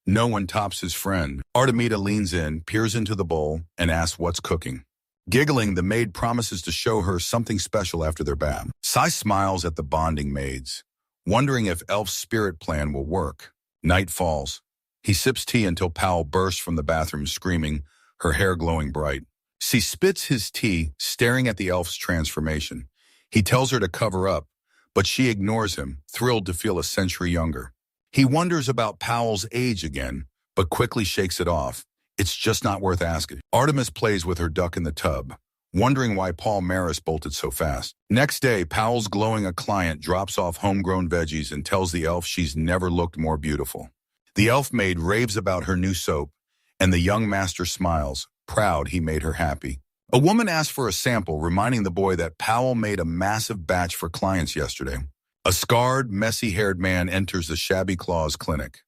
No one tops his friend. Artemida leans in, peers into the bowl, and asks what's cooking. Giggling, the maid promises to show her something special after their bath. Sai smiles at the bonding maids, wondering if Elf's spirit plan will work. Night falls. He sips tea until Powell bursts from the bathroom screaming, her hair glowing bright. She spits his tea, staring at the elf's transformation. He tells her to cover up, but she ignores him, thrilled to feel a century younger. He wonders about Powell's age again, but quickly shakes it off. It's just not worth asking. Artemis plays with her duck in the tub, wondering why Paul Maris bolted so fast. Next day, Powell's glowing a client drops off homegrown veggies and tells the elf she's never looked more beautiful. The elf maid raves about her new soap, and the young master smiles, proud he made her happy. A woman asks for a sample, reminding the boy that Powell made a massive batch for clients yesterday. A scarred, messy-haired man enters the Shabby Claws clinic.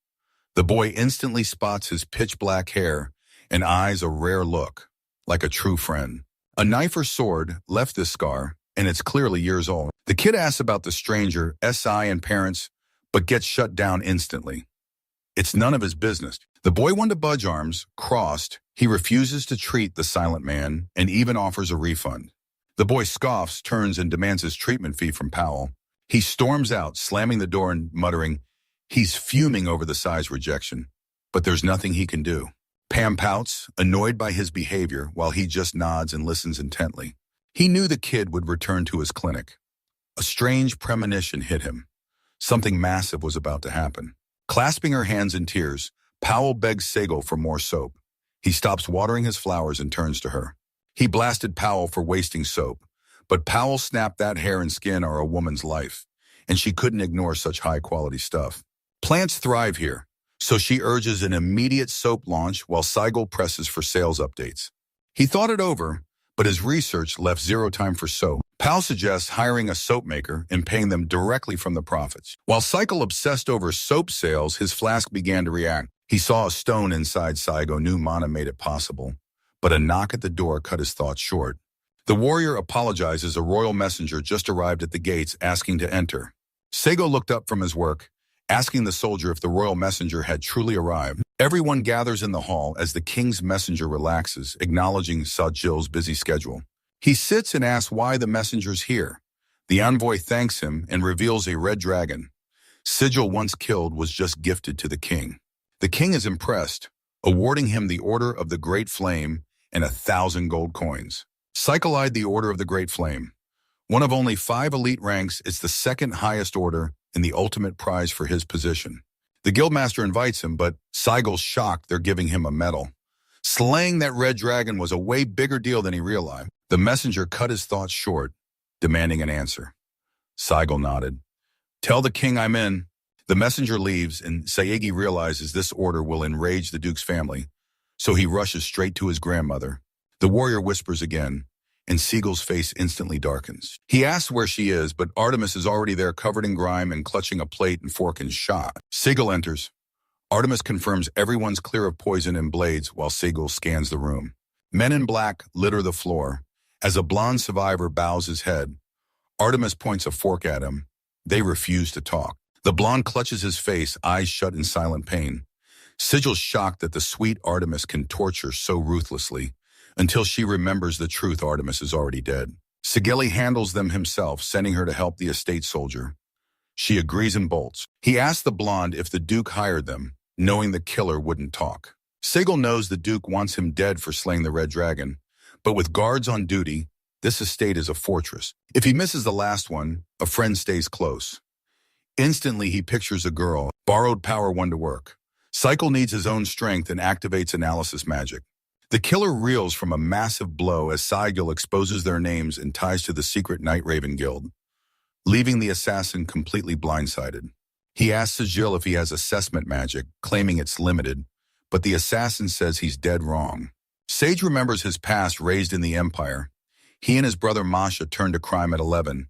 The boy instantly spots his pitch-black hair and eyes a rare look, like a true friend. A knife or sword left this scar, and it's clearly years old. The kid asks about the stranger, SI and parents, but gets shut down instantly. It's none of his business. The boy wanted to budge arms, crossed. He refuses to treat the silent man and even offers a refund. The boy scoffs, turns, and demands his treatment fee from Powell. He storms out, slamming the door and muttering, he's fuming over the size rejection, but there's nothing he can do. Pam pouts, annoyed by his behavior, while he just nods and listens intently. He knew the kid would return to his clinic. A strange premonition hit him. Something massive was about to happen. Clasping her hands in tears, Powell begs Sagal for more soap. He stops watering his flowers and turns to her. He blasted Powell for wasting soap, but Powell snapped that hair and skin are a woman's life, and she couldn't ignore such high-quality stuff. Plants thrive here, so she urges an immediate soap launch while Sagal presses for sales updates. He thought it over, but his research left zero time for soap. Powell suggests hiring a soap maker and paying them directly from the profits. While Sagal obsessed over soap sales, his flask began to react. He saw a stone inside Saigo, knew mana made it possible, but a knock at the door cut his thoughts short. The warrior apologizes. A royal messenger just arrived at the gates asking to enter. Sago looked up from his work, asking the soldier if the royal messenger had truly arrived. Everyone gathers in the hall as the king's messenger relaxes, acknowledging Sajil's busy schedule. He sits and asks why the messenger's here. The envoy thanks him and reveals a red dragon. Sigil, once killed, was just gifted to the king. The king is impressed, awarding him the Order of the Great Flame and 1,000 gold coins. Exiled the Order of the Great Flame. One of only 5 elite ranks, it's the second highest order and the ultimate prize for his position. The guildmaster invites him, but Exile's shocked they're giving him a medal. Slaying that red dragon was a way bigger deal than he realized. The messenger cut his thoughts short, demanding an answer. Exile nodded. Tell the king I'm in. The messenger leaves, and Saegi realizes this order will enrage the duke's family, so he rushes straight to his grandmother. The warrior whispers again, and Exile's face instantly darkens. He asks where she is, but Artemis is already there covered in grime and clutching a plate and fork and shot. Exile enters. Artemis confirms everyone's clear of poison and blades while Exile scans the room. Men in black litter the floor. As a blonde survivor bows his head, Artemis points a fork at him. They refuse to talk. The blonde clutches his face, eyes shut in silent pain. Exile's shocked that the sweet Artemis can torture so ruthlessly, until she remembers the truth Artemis is already dead. Exile handles them himself, sending her to help the estate soldier. She agrees and bolts. He asks the blonde if the Duke hired them, knowing the killer wouldn't talk. Exile knows the Duke wants him dead for slaying the Red Dragon, but with guards on duty, this estate is a fortress. If he misses the last one, a friend stays close. Instantly, he pictures a girl, borrowed power one to work. Exile needs his own strength and activates analysis magic. The killer reels from a massive blow as Exile exposes their names and ties to the secret Night Raven Guild, leaving the assassin completely blindsided. He asks Exile if he has assessment magic, claiming it's limited, but the assassin says he's dead wrong. Sage remembers his past raised in the Empire. He and his brother Masha turned to crime at 11.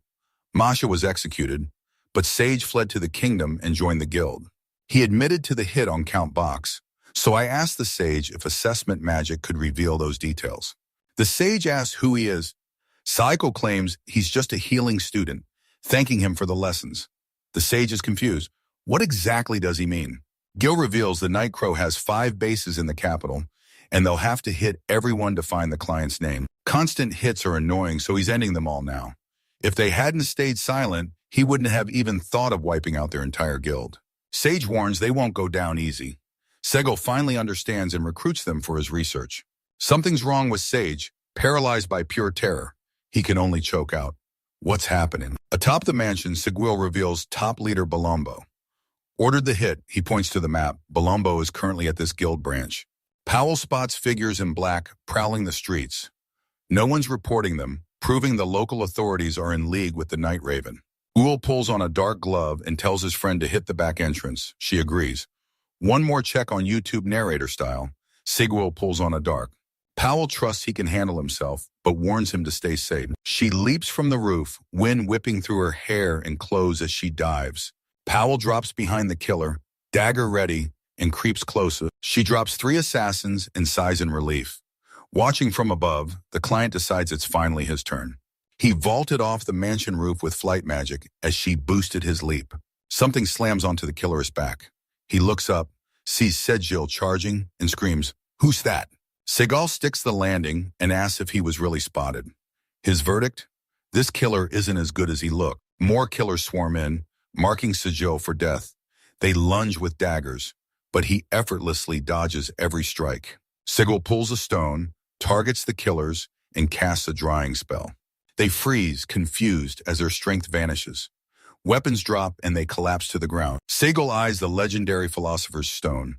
Masha was executed, but Sage fled to the kingdom and joined the guild. He admitted to the hit on Count Box, so I asked the sage if assessment magic could reveal those details. The sage asks who he is. Exile claims he's just a healing student, thanking him for the lessons. The sage is confused. What exactly does he mean? Gil reveals the Night Crow has 5 bases in the capital, and they'll have to hit everyone to find the client's name. Constant hits are annoying, so he's ending them all now. If they hadn't stayed silent, he wouldn't have even thought of wiping out their entire guild. Sage warns they won't go down easy. Exile finally understands and recruits them for his research. Something's wrong with Sage, paralyzed by pure terror. He can only choke out, "What's happening?" Atop the mansion, Exile reveals top leader Balombo. Ordered the hit, he points to the map. Balombo is currently at this guild branch. Powell spots figures in black prowling the streets. No one's reporting them, proving the local authorities are in league with the Night Raven. Uhl pulls on a dark glove and tells his friend to hit the back entrance. She agrees. One more check on YouTube narrator style. Exile pulls on a dark. Powell trusts he can handle himself, but warns him to stay safe. She leaps from the roof, wind whipping through her hair and clothes as she dives. Powell drops behind the killer, dagger ready, and creeps closer. She drops 3 assassins and sighs in relief. Watching from above, the client decides it's finally his turn. He vaulted off the mansion roof with flight magic as she boosted his leap. Something slams onto the killer's back. He looks up, sees Exile charging, and screams, "Who's that?" Exile sticks the landing and asks if he was really spotted. His verdict? This killer isn't as good as he looked. More killers swarm in, marking Exile for death. They lunge with daggers, but he effortlessly dodges every strike. Exile pulls a stone, targets the killers, and casts a drying spell. They freeze, confused, as their strength vanishes. Weapons drop and they collapse to the ground. Exile eyes the legendary philosopher's stone.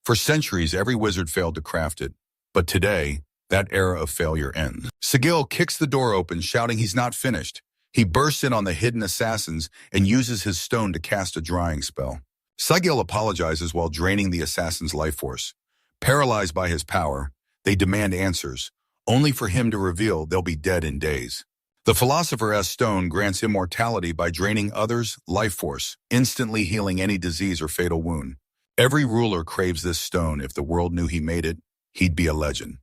For centuries, every wizard failed to craft it. But today, that era of failure ends. Exile kicks the door open, shouting he's not finished. He bursts in on the hidden assassins and uses his stone to cast a drying spell. Exile apologizes while draining the assassin's life force. Paralyzed by his power, they demand answers, only for him to reveal they'll be dead in days. The Philosopher's Stone grants immortality by draining others' life force, instantly healing any disease or fatal wound. Every ruler craves this stone. If the world knew he made it, he'd be a legend.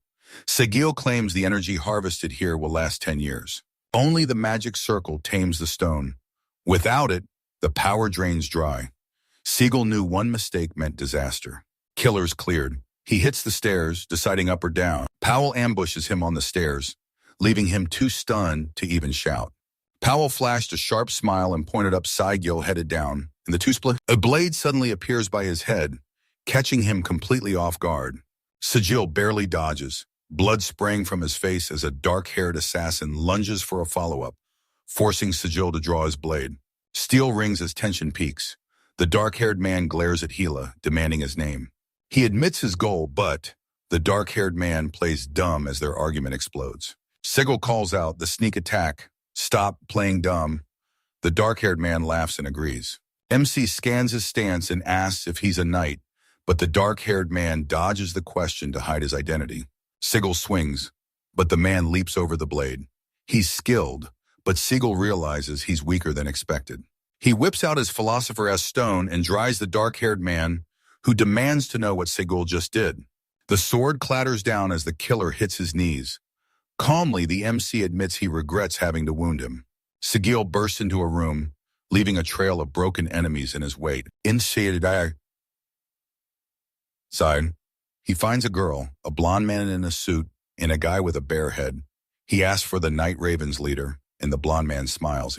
Exile claims the energy harvested here will last 10 years. Only the magic circle tames the stone. Without it, the power drains dry. Exile knew one mistake meant disaster. Killers cleared. He hits the stairs, deciding up or down. Powell ambushes him on the stairs, leaving him too stunned to even shout. Powell flashed a sharp smile and pointed up. Exile headed down, and the two split. A blade suddenly appears by his head, catching him completely off guard. Sigil barely dodges, blood spraying from his face as a dark-haired assassin lunges for a follow-up, forcing Sigil to draw his blade. Steel rings as tension peaks. The dark-haired man glares at Gila, demanding his name. He admits his goal, but the dark-haired man plays dumb as their argument explodes. Sigil calls out the sneak attack. Stop playing dumb. The dark-haired man laughs and agrees. MC scans his stance and asks if he's a knight, but the dark-haired man dodges the question to hide his identity. Sigil swings, but the man leaps over the blade. He's skilled, but Sigil realizes he's weaker than expected. He whips out his Philosopher's Stone and dries the dark-haired man, who demands to know what Sigil just did. The sword clatters down as the killer hits his knees. Calmly, the MC admits he regrets having to wound him. Sigil bursts into a room, leaving a trail of broken enemies in his wake. Inside, he finds a girl, a blonde man in a suit, and a guy with a bear head. He asks for the Night Raven's leader, and the blonde man smiles.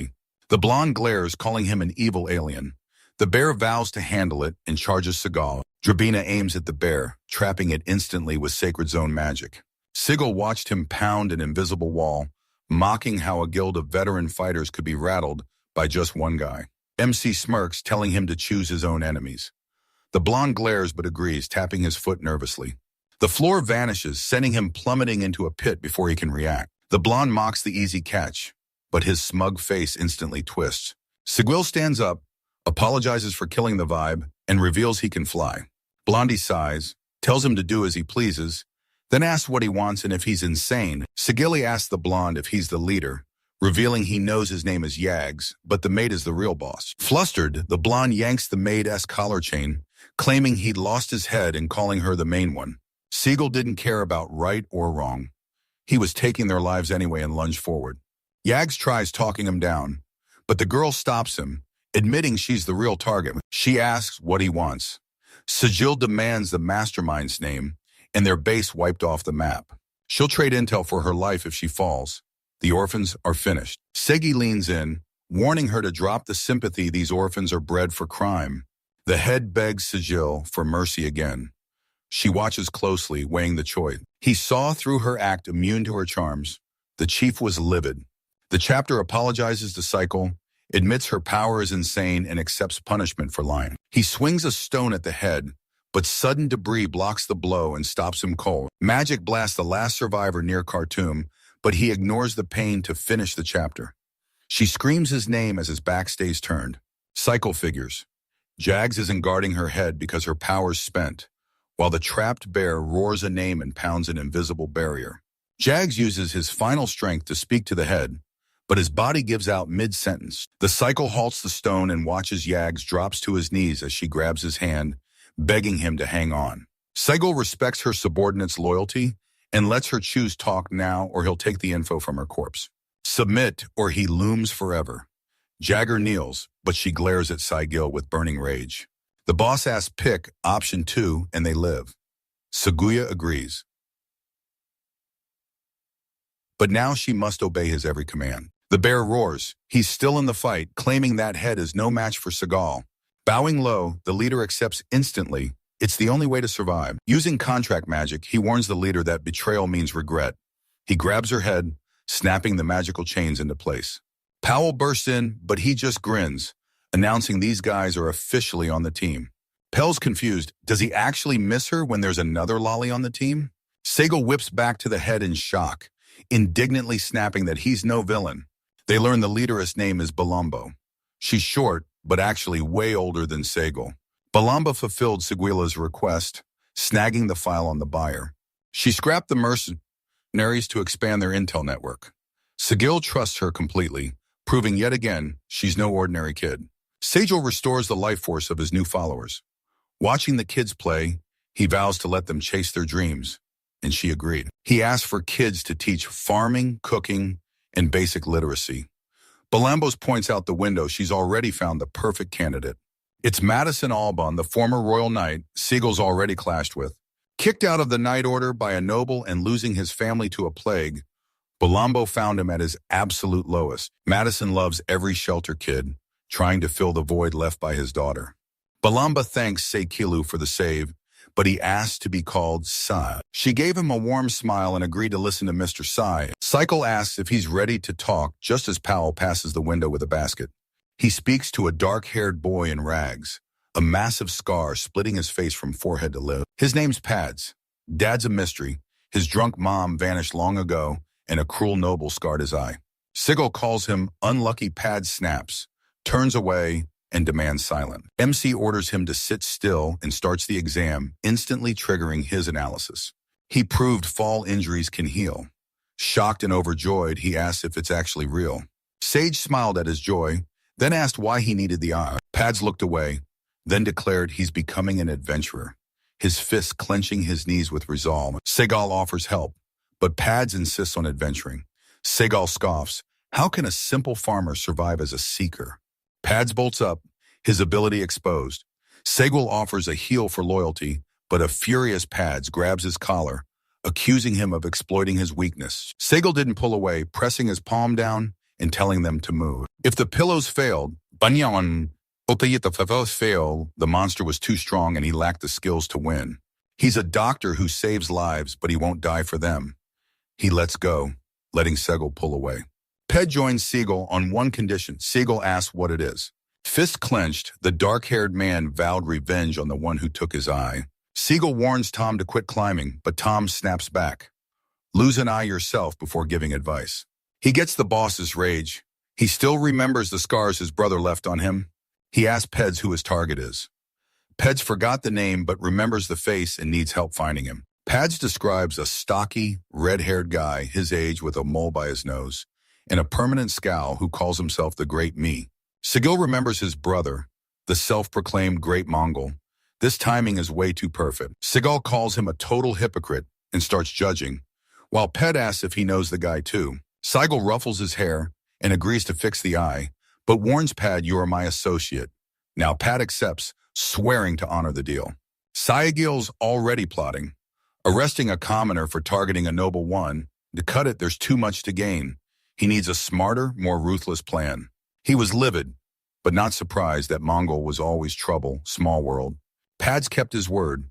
The blonde glares, calling him an evil alien. The bear vows to handle it and charges Sigil. Drabina aims at the bear, trapping it instantly with Sacred Zone magic. Sigil watched him pound an invisible wall, mocking how a guild of veteran fighters could be rattled by just one guy. MC smirks, telling him to choose his own enemies. The blonde glares but agrees, tapping his foot nervously. The floor vanishes, sending him plummeting into a pit before he can react. The blonde mocks the easy catch, but his smug face instantly twists. Sigil stands up, apologizes for killing the vibe, and reveals he can fly. Blondie sighs, tells him to do as he pleases, then asks what he wants and if he's insane. Sigil asks the blonde if he's the leader, revealing he knows his name is Yags, but the maid is the real boss. Flustered, the blonde yanks the maid's collar chain, claiming he'd lost his head and calling her the main one. Sigil didn't care about right or wrong. He was taking their lives anyway and lunged forward. Yags tries talking him down, but the girl stops him, admitting she's the real target. She asks what he wants. Sigil demands the mastermind's name, and their base wiped off the map. She'll trade intel for her life if she falls. The orphans are finished. Segi leans in, warning her to drop the sympathy these orphans are bred for crime. The head begs Sigil for mercy again. She watches closely, weighing the choice. He saw through her act immune to her charms. The chief was livid. The chapter apologizes to Cycle, admits her power is insane, and accepts punishment for lying. He swings a stone at the head, but sudden debris blocks the blow and stops him cold. Magic blasts the last survivor near Khartoum, but he ignores the pain to finish the chapter. She screams his name as his back stays turned. Cycle figures. Jags isn't guarding her head because her power's spent, while the trapped bear roars a name and pounds an invisible barrier. Jags uses his final strength to speak to the head, but his body gives out mid-sentence. The Cycle halts the stone and watches Yags drops to his knees as she grabs his hand, begging him to hang on. Sigil respects her subordinate's loyalty and lets her choose talk now or he'll take the info from her corpse. Submit or he looms forever. Jagger kneels, but she glares at Sigil with burning rage. The boss asks pick option 2 and they live. Seguya agrees. But now she must obey his every command. The bear roars. He's still in the fight, claiming that head is no match for Sigil. Bowing low, the leader accepts instantly. It's the only way to survive. Using contract magic, he warns the leader that betrayal means regret. He grabs her head, snapping the magical chains into place. Powell bursts in, but he just grins, announcing these guys are officially on the team. Pell's confused. Does he actually miss her when there's another lolly on the team? Sigil whips back to the head in shock, indignantly snapping that he's no villain. They learn the leaderess name is Balombo. She's short, but actually way older than Sigil. Balombo fulfilled Seguila's request, snagging the file on the buyer. She scrapped the mercenaries to expand their intel network. Sigil trusts her completely, proving yet again she's no ordinary kid. Sigil restores the life force of his new followers. Watching the kids play, he vows to let them chase their dreams, and she agreed. He asked for kids to teach farming, cooking, and basic literacy. Balambos points out the window she's already found the perfect candidate. It's Madison Albon, the former royal knight Sigil's already clashed with. Kicked out of the Knight Order by a noble and losing his family to a plague, Balombo found him at his absolute lowest. Madison loves every shelter kid, trying to fill the void left by his daughter. Balamba thanks Seikilu for the save, but he asked to be called Sai. She gave him a warm smile and agreed to listen to Mr. Sai. Cycle asks if he's ready to talk just as Powell passes the window with a basket. He speaks to a dark-haired boy in rags, a massive scar splitting his face from forehead to lip. His name's Pads. Dad's a mystery. His drunk mom vanished long ago, and a cruel noble scarred his eye. Sigil calls him Unlucky Pads snaps, turns away, and demands silence. MC orders him to sit still and starts the exam, instantly triggering his analysis. He proved fall injuries can heal. Shocked and overjoyed, he asks if it's actually real. Sage smiled at his joy, then asked why he needed the eye. Pads looked away, then declared he's becoming an adventurer, his fists clenching his knees with resolve. Segal offers help, but Pads insists on adventuring. Segal scoffs, how can a simple farmer survive as a seeker? Pads bolts up, his ability exposed. Segal offers a heal for loyalty, but a furious Pads grabs his collar, accusing him of exploiting his weakness. Segal didn't pull away, pressing his palm down and telling them to move. If the pillows failed, the monster was too strong and he lacked the skills to win. He's a doctor who saves lives, but he won't die for them. He lets go, letting Segal pull away. Ped joins Segal on one condition. Segal asks what it is. Fist clenched, the dark-haired man vowed revenge on the one who took his eye. Segal warns Tom to quit climbing, but Tom snaps back. Lose an eye yourself before giving advice. He gets the boss's rage. He still remembers the scars his brother left on him. He asks Peds who his target is. Peds forgot the name but remembers the face and needs help finding him. Pads describes a stocky, red-haired guy his age with a mole by his nose and a permanent scowl who calls himself the Great Me. Sigil remembers his brother, the self-proclaimed Great Mongol. This timing is way too perfect. Sigil calls him a total hypocrite and starts judging, while Ped asks if he knows the guy too. Sigil ruffles his hair and agrees to fix the eye, but warns Pad, you are my associate. Now Pad accepts, swearing to honor the deal. Saigil's already plotting, arresting a commoner for targeting a noble one. To cut it, there's too much to gain. He needs a smarter, more ruthless plan. He was livid, but not surprised that Mongol was always trouble, small world. Pads kept his word.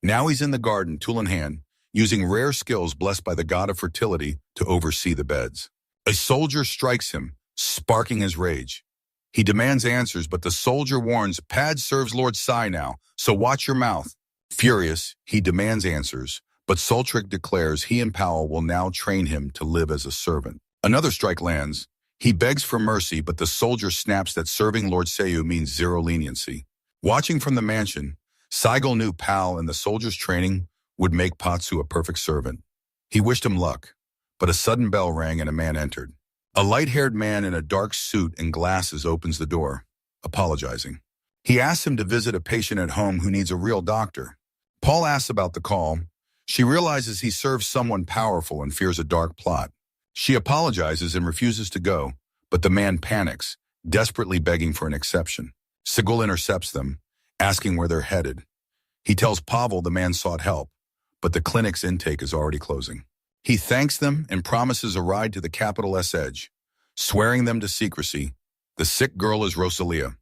Now he's in the garden, tool in hand, using rare skills blessed by the god of fertility to oversee the beds. A soldier strikes him, sparking his rage. He demands answers, but the soldier warns, Pads serves Lord Sai now, so watch your mouth. Furious, he demands answers, but Soltric declares he and Powell will now train him to live as a servant. Another strike lands. He begs for mercy, but the soldier snaps that serving Lord Seiyu means zero leniency. Watching from the mansion, Sigil knew Powell and the soldier's training would make Patsu a perfect servant. He wished him luck, but a sudden bell rang and a man entered. A light-haired man in a dark suit and glasses opens the door, apologizing. He asks him to visit a patient at home who needs a real doctor. Paul asks about the call. She realizes he serves someone powerful and fears a dark plot. She apologizes and refuses to go, but the man panics, desperately begging for an exception. Sigil intercepts them, asking where they're headed. He tells Pavel the man sought help, but the clinic's intake is already closing. He thanks them and promises a ride to the capital edge, swearing them to secrecy. The sick girl is Rosalia,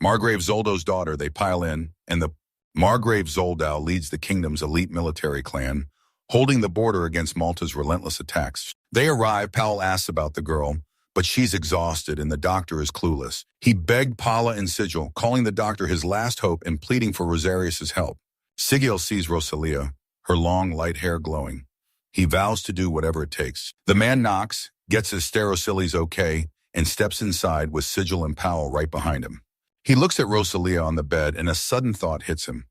Margrave Zoldo's daughter. They pile in, and the Margrave Zoldau leads the kingdom's elite military clan, holding the border against Malta's relentless attacks. They arrive. Powell asks about the girl, but she's exhausted and the doctor is clueless. He begged Paula and Sigil, calling the doctor his last hope and pleading for Rosarius's help. Sigil sees Rosalia, her long, light hair glowing. He vows to do whatever it takes. The man knocks, gets his Sterosilis okay, and steps inside with Sigil and Powell right behind him. He looks at Rosalia on the bed and a sudden thought hits him.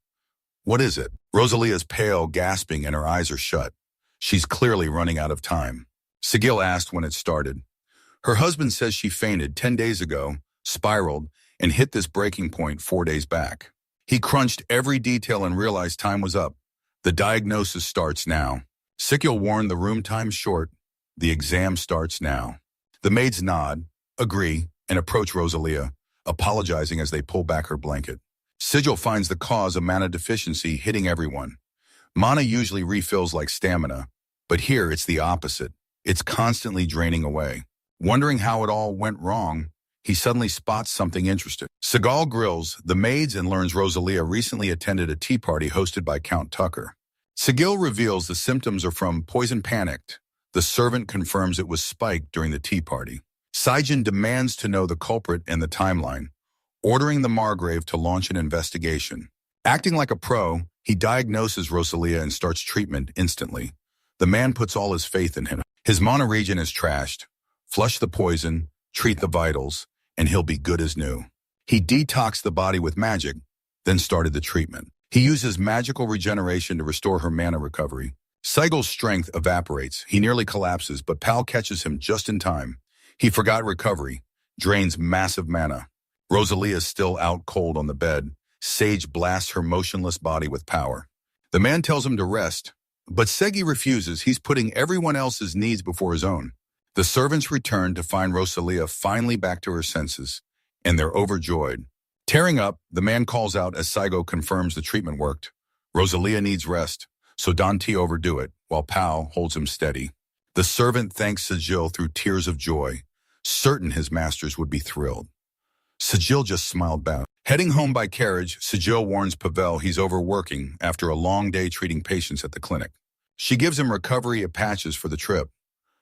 What is it? Rosalia is pale, gasping, and her eyes are shut. She's clearly running out of time. Sigil asked when it started. Her husband says she fainted 10 days ago, spiraled, and hit this breaking point 4 days back. He crunched every detail and realized time was up. The diagnosis starts now. Sigil warned the room time's short. The exam starts now. The maids nod, agree, and approach Rosalia, apologizing as they pull back her blanket. Sigil finds the cause of mana deficiency hitting everyone. Mana usually refills like stamina, but here it's the opposite. It's constantly draining away. Wondering how it all went wrong, he suddenly spots something interesting. Seagal grills the maids and learns Rosalia recently attended a tea party hosted by Count Tucker. Seagal reveals the symptoms are from poison panicked. The servant confirms it was spiked during the tea party. Saijin demands to know the culprit and the timeline, ordering the Margrave to launch an investigation. Acting like a pro, he diagnoses Rosalia and starts treatment instantly. The man puts all his faith in him. His monoregion is trashed. Flush the poison, treat the vitals, and he'll be good as new. He detoxed the body with magic, then started the treatment. He uses magical regeneration to restore her mana recovery. Seigel's strength evaporates. He nearly collapses, but Pal catches him just in time. He forgot recovery, drains massive mana. Rosalia is still out cold on the bed. Sage blasts her motionless body with power. The man tells him to rest, but Segi refuses. He's putting everyone else's needs before his own. The servants return to find Rosalia finally back to her senses, and they're overjoyed. Tearing up, the man calls out as Saigo confirms the treatment worked. Rosalia needs rest, so Dante overdo it, while Pao holds him steady. The servant thanks Sigil through tears of joy, certain his masters would be thrilled. Sigil just smiled back. Heading home by carriage, Sigil warns Pavel he's overworking after a long day treating patients at the clinic. She gives him recovery patches for the trip.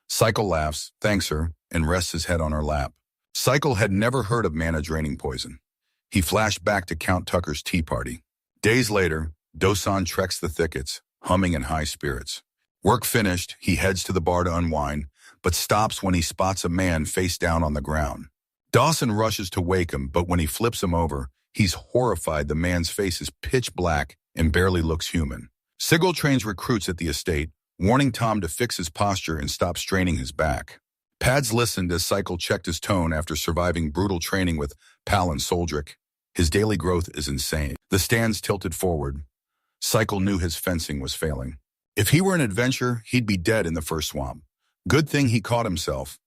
Cycle laughs, thanks her, and rests his head on her lap. Cycle had never heard of mana-draining poison. He flashed back to Count Tucker's tea party. Days later, Dosan treks the thickets, humming in high spirits. Work finished, he heads to the bar to unwind, but stops when he spots a man face down on the ground. Dawson rushes to wake him, but when he flips him over, he's horrified. The man's face is pitch black and barely looks human. Sigil trains recruits at the estate, warning Tom to fix his posture and stop straining his back. Pads listened as Cycle checked his tone after surviving brutal training with Pal and Soldrick. His daily growth is insane. The stands tilted forward. Cycle knew his fencing was failing. If he were an adventurer, he'd be dead in the first swamp. Good thing he caught himself.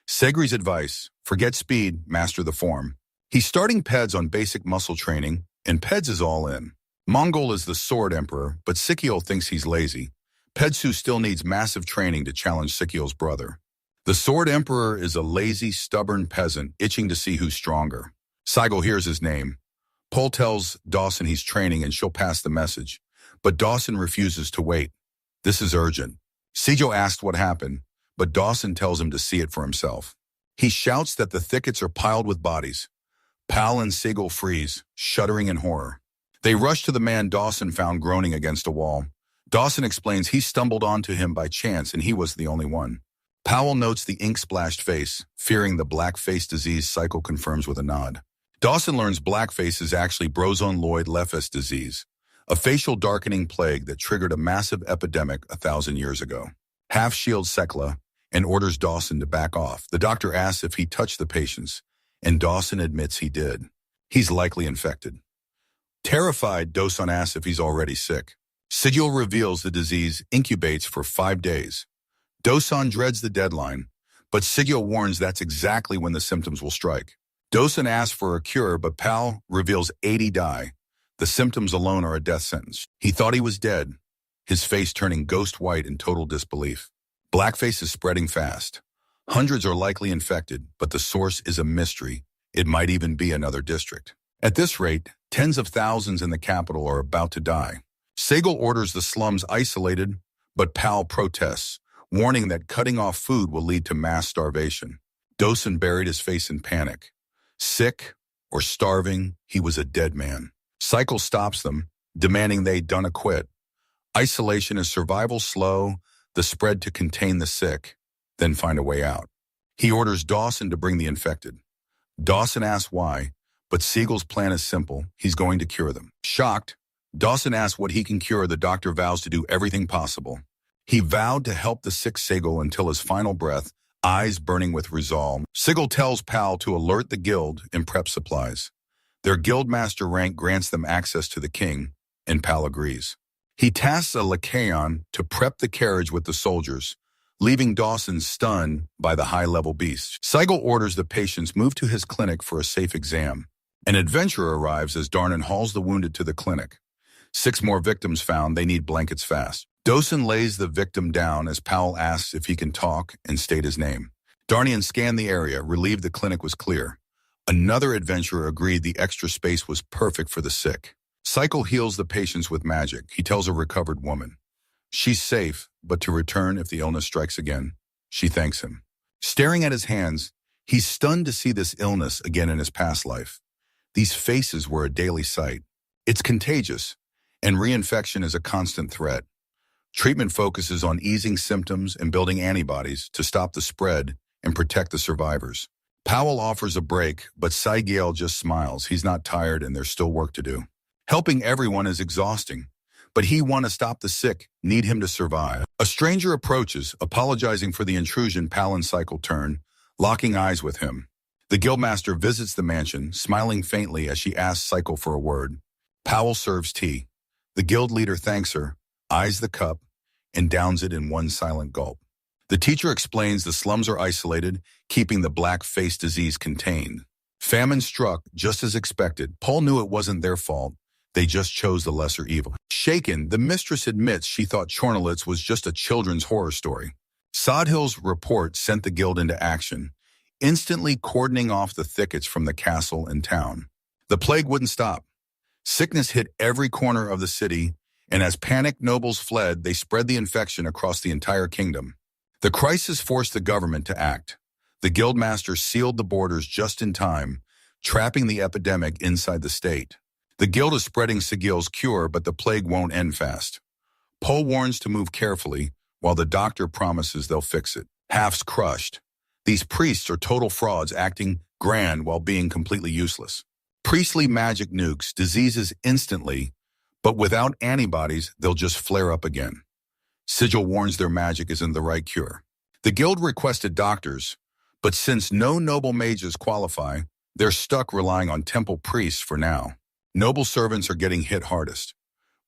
Segri's advice, forget speed, master the form. He's starting Peds on basic muscle training, and Peds is all in. Mongol is the sword emperor, but Sikio thinks he's lazy. Pedsu still needs massive training to challenge Sikio's brother. The sword emperor is a lazy, stubborn peasant itching to see who's stronger. Saigo hears his name. Pol tells Dawson he's training and she'll pass the message, but Dawson refuses to wait. This is urgent. Seijo asks what happened, but Dawson tells him to see it for himself. He shouts that the thickets are piled with bodies. Pal and Sigil freeze, shuddering in horror. They rush to the man Dawson found groaning against a wall. Dawson explains he stumbled onto him by chance and he was the only one. Powell notes the ink-splashed face, fearing the black-face disease Cycle confirms with a nod. Dawson learns blackface is actually Brozone Lloyd-Lefes disease, a facial darkening plague that triggered a massive epidemic 1,000 years ago. Half shields Sekla and orders Dawson to back off. The doctor asks if he touched the patients, and Dawson admits he did. He's likely infected. Terrified, Dawson asks if he's already sick. Sigil reveals the disease incubates for 5 days. Dosan dreads the deadline, but Sigil warns that's exactly when the symptoms will strike. Dosan asks for a cure, but Pal reveals 80 die. The symptoms alone are a death sentence. He thought he was dead, his face turning ghost white in total disbelief. Blackface is spreading fast. Hundreds are likely infected, but the source is a mystery. It might even be another district. At this rate, tens of thousands in the capital are about to die. Sigil orders the slums isolated, but Pal protests, warning that cutting off food will lead to mass starvation. Dosan buried his face in panic. Sick or starving, he was a dead man. Cycle stops them, demanding they don't quit. Isolation is survival slow, the spread to contain the sick, then find a way out. He orders Dawson to bring the infected. Dawson asks why, but Siegel's plan is simple. He's going to cure them. Shocked, Dawson asks what he can cure. The doctor vows to do everything possible. He vowed to help the sick Sigil until his final breath, eyes burning with resolve. Sigil tells Pal to alert the guild and prep supplies. Their guildmaster rank grants them access to the king, and Pal agrees. He tasks a Lacaeon to prep the carriage with the soldiers, leaving Dawson stunned by the high-level beast. Sigil orders the patients move to his clinic for a safe exam. An adventurer arrives as Darnan hauls the wounded to the clinic. 6 more victims found. They need blankets fast. Dosan lays the victim down as Powell asks if he can talk and state his name. Darnian scanned the area, relieved the clinic was clear. Another adventurer agreed the extra space was perfect for the sick. Cycle heals the patients with magic, he tells a recovered woman. She's safe, but to return if the illness strikes again. She thanks him. Staring at his hands, he's stunned to see this illness again in his past life. These faces were a daily sight. It's contagious, and reinfection is a constant threat. Treatment focuses on easing symptoms and building antibodies to stop the spread and protect the survivors. Powell offers a break, but Exile just smiles. He's not tired and there's still work to do. Helping everyone is exhausting, but he wants to stop the sick, need him to survive. A stranger approaches, apologizing for the intrusion. Powell and Cycle turn, locking eyes with him. The guildmaster visits the mansion, smiling faintly as she asks Cycle for a word. Powell serves tea. The guild leader thanks her, eyes the cup, and downs it in one silent gulp. The teacher explains the slums are isolated, keeping the black-face disease contained. Famine struck, just as expected. Paul knew it wasn't their fault. They just chose the lesser evil. Shaken, the mistress admits she thought Chornolitz was just a children's horror story. Sodhill's report sent the guild into action, instantly cordoning off the thickets from the castle and town. The plague wouldn't stop. Sickness hit every corner of the city, and as panicked nobles fled, they spread the infection across the entire kingdom. The crisis forced the government to act. The guildmaster sealed the borders just in time, trapping the epidemic inside the state. The guild is spreading Sigil's cure, but the plague won't end fast. Poe warns to move carefully, while the doctor promises they'll fix it. Half's crushed. These priests are total frauds, acting grand while being completely useless. Priestly magic nukes diseases instantly, but without antibodies, they'll just flare up again. Sigil warns their magic isn't the right cure. The guild requested doctors, but since no noble mages qualify, they're stuck relying on temple priests for now. Noble servants are getting hit hardest.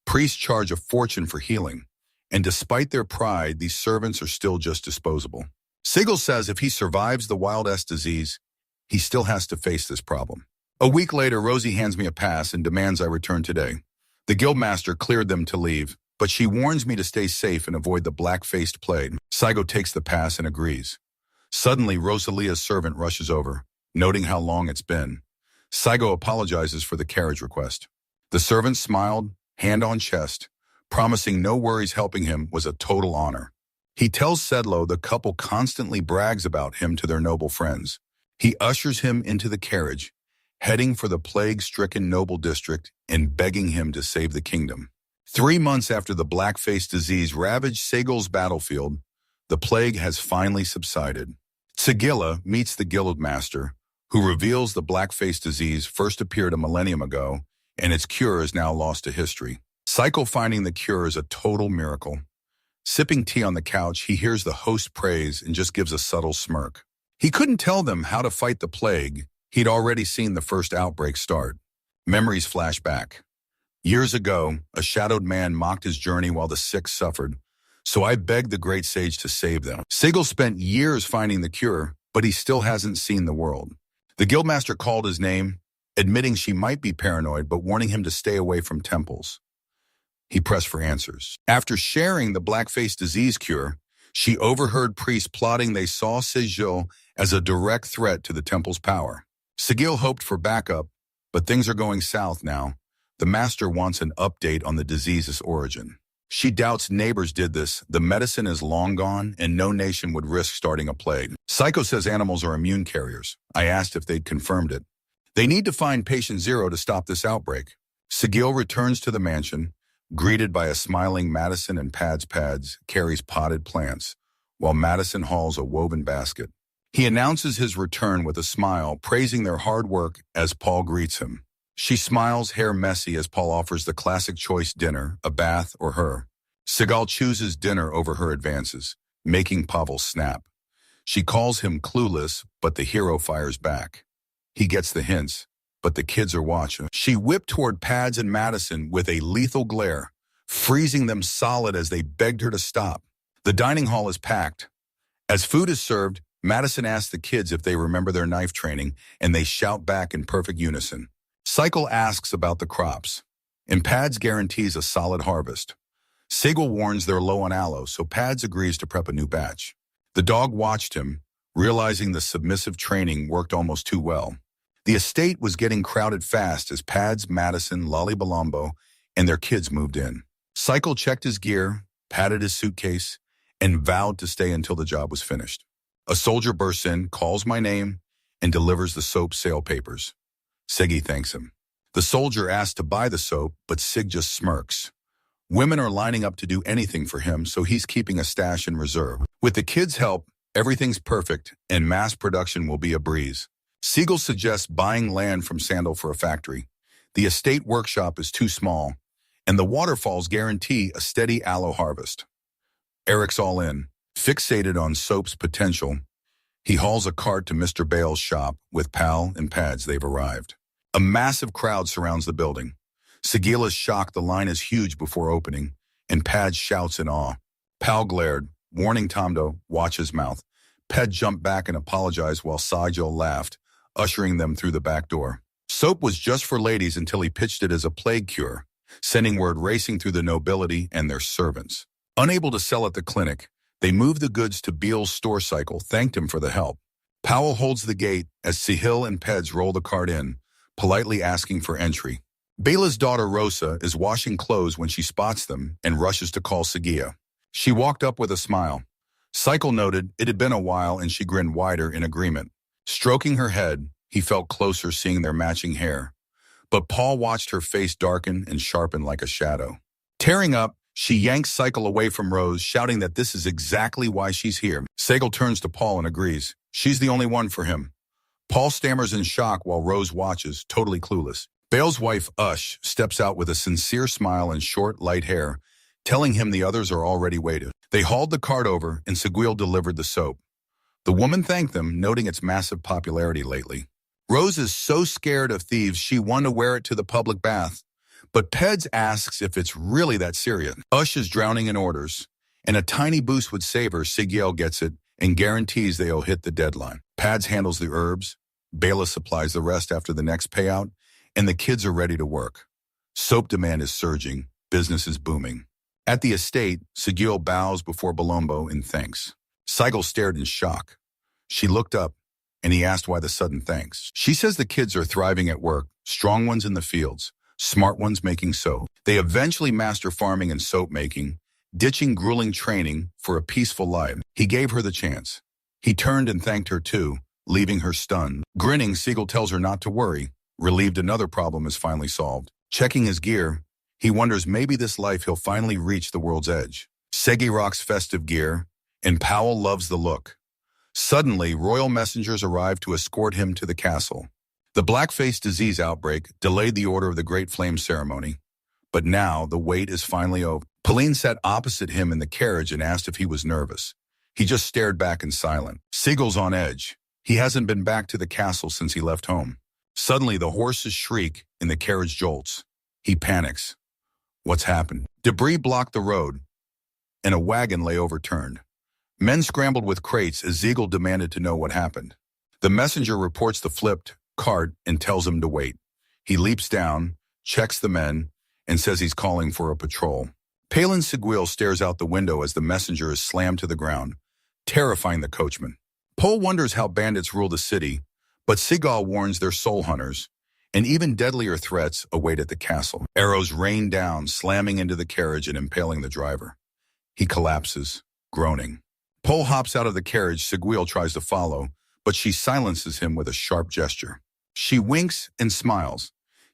Priests charge a fortune for healing, and despite their pride, these servants are still just disposable. Sigil says if he survives the Wild S disease, he still has to face this problem. A week later, Rosie hands me a pass and demands I return today. The guildmaster cleared them to leave, but she warns me to stay safe and avoid the black-faced plague. Saigo takes the pass and agrees. Suddenly, Rosalia's servant rushes over, noting how long it's been. Saigo apologizes for the carriage request. The servant smiled, hand on chest, promising no worries. Helping him was a total honor. He tells Sedlo the couple constantly brags about him to their noble friends. He ushers him into the carriage, heading for the plague-stricken noble district and begging him to save the kingdom. 3 months after the black-faced disease ravaged Segul's battlefield, the plague has finally subsided. Sigilla meets the guildmaster, who reveals the black-faced disease first appeared a millennium ago, and its cure is now lost to history. Cycle finding the cure is a total miracle. Sipping tea on the couch, he hears the host praise and just gives a subtle smirk. He couldn't tell them how to fight the plague. He'd already seen the first outbreak start. Memories flash back. Years ago, a shadowed man mocked his journey while the sick suffered, so I begged the great sage to save them. Sigil spent years finding the cure, but he still hasn't seen the world. The guildmaster called his name, admitting she might be paranoid, but warning him to stay away from temples. He pressed for answers. After sharing the black-faced disease cure, she overheard priests plotting they saw Sigil as a direct threat to the temple's power. Sigil hoped for backup, but things are going south now. The master wants an update on the disease's origin. She doubts neighbors did this, the medicine is long gone, and no nation would risk starting a plague. Psycho says animals are immune carriers. I asked if they'd confirmed it. They need to find patient 0 to stop this outbreak. Sigil returns to the mansion, greeted by a smiling Madison, and Pads carries potted plants, while Madison hauls a woven basket. He announces his return with a smile, praising their hard work as Paul greets him. She smiles, hair messy, as Paul offers the classic choice dinner, a bath, or her. Sigil chooses dinner over her advances, making Pavel snap. She calls him clueless, but the hero fires back. He gets the hints, but the kids are watching. She whipped toward Pads and Madison with a lethal glare, freezing them solid as they begged her to stop. The dining hall is packed. As food is served, Madison asks the kids if they remember their knife training, and they shout back in perfect unison. Cycle asks about the crops, and Pads guarantees a solid harvest. Sigil warns they're low on aloe, so Pads agrees to prep a new batch. The dog watched him, realizing the submissive training worked almost too well. The estate was getting crowded fast as Pads, Madison, Lolly Balombo, and their kids moved in. Cycle checked his gear, patted his suitcase, and vowed to stay until the job was finished. A soldier bursts in, calls my name, and delivers the soap sale papers. Siggy thanks him. The soldier asks to buy the soap, but Sig just smirks. Women are lining up to do anything for him, so he's keeping a stash in reserve. With the kids' help, everything's perfect, and mass production will be a breeze. Siegel suggests buying land from Sandal for a factory. The estate workshop is too small, and the waterfalls guarantee a steady aloe harvest. Eric's all in, fixated on soap's potential. He hauls a cart to Mr. Bale's shop. With Pal and Pads, they've arrived. A massive crowd surrounds the building. Sigil is shocked the line is huge before opening, and Pads shouts in awe. Pal glared, warning Tom to watch his mouth. Ped jumped back and apologized while Sigil laughed, ushering them through the back door. Soap was just for ladies until he pitched it as a plague cure, sending word racing through the nobility and their servants. Unable to sell at the clinic, they moved the goods to Beale's store cycle, thanked him for the help. Powell holds the gate as Sahil and Peds roll the cart in, politely asking for entry. Bela's daughter Rosa is washing clothes when she spots them and rushes to call Sagia. She walked up with a smile. Cycle noted it had been a while and she grinned wider in agreement. Stroking her head, he felt closer seeing their matching hair. But Paul watched her face darken and sharpen like a shadow. Tearing up, she yanks Cycle away from Rose, shouting that this is exactly why she's here. Sagal turns to Paul and agrees. She's the only one for him. Paul stammers in shock while Rose watches, totally clueless. Bale's wife, Ush, steps out with a sincere smile and short, light hair, telling him the others are already waited. They hauled the cart over, and Seguil delivered the soap. The woman thanked them, noting its massive popularity lately. Rose is so scared of thieves she wanted to wear it to the public bath, but Peds asks if it's really that serious. Ush is drowning in orders, and a tiny boost would save her. Seguil gets it and guarantees they'll hit the deadline. Pads handles the herbs, Bela supplies the rest after the next payout, and the kids are ready to work. Soap demand is surging, business is booming. At the estate, Seguil bows before Balombo in thanks. Seigel stared in shock. She looked up, and he asked why the sudden thanks. She says the kids are thriving at work, strong ones in the fields, smart ones making soap. They eventually master farming and soap making, ditching grueling training for a peaceful life. He gave her the chance. He turned and thanked her too, leaving her stunned. Grinning, Siegel tells her not to worry, relieved another problem is finally solved. Checking his gear, he wonders maybe this life he'll finally reach the world's edge. Segi rocks festive gear, and Powell loves the look. Suddenly, royal messengers arrive to escort him to the castle. The blackface disease outbreak delayed the Order of the Great Flame ceremony, but now the wait is finally over. Pauline sat opposite him in the carriage and asked if he was nervous. He just stared back in silence. Siegel's on edge. He hasn't been back to the castle since he left home. Suddenly, the horses shriek and the carriage jolts. He panics. What's happened? Debris blocked the road, and a wagon lay overturned. Men scrambled with crates as Siegel demanded to know what happened. The messenger reports the flipped cart and tells him to wait. He leaps down, checks the men, and says he's calling for a patrol. Palin Seguil stares out the window as the messenger is slammed to the ground, terrifying the coachman. Pole wonders how bandits rule the city, but Sigal warns they're soul hunters, and even deadlier threats await at the castle. Arrows rain down, slamming into the carriage and impaling the driver. He collapses, groaning. Pole hops out of the carriage. Seguil tries to follow, but she silences him with a sharp gesture. She winks and smiles,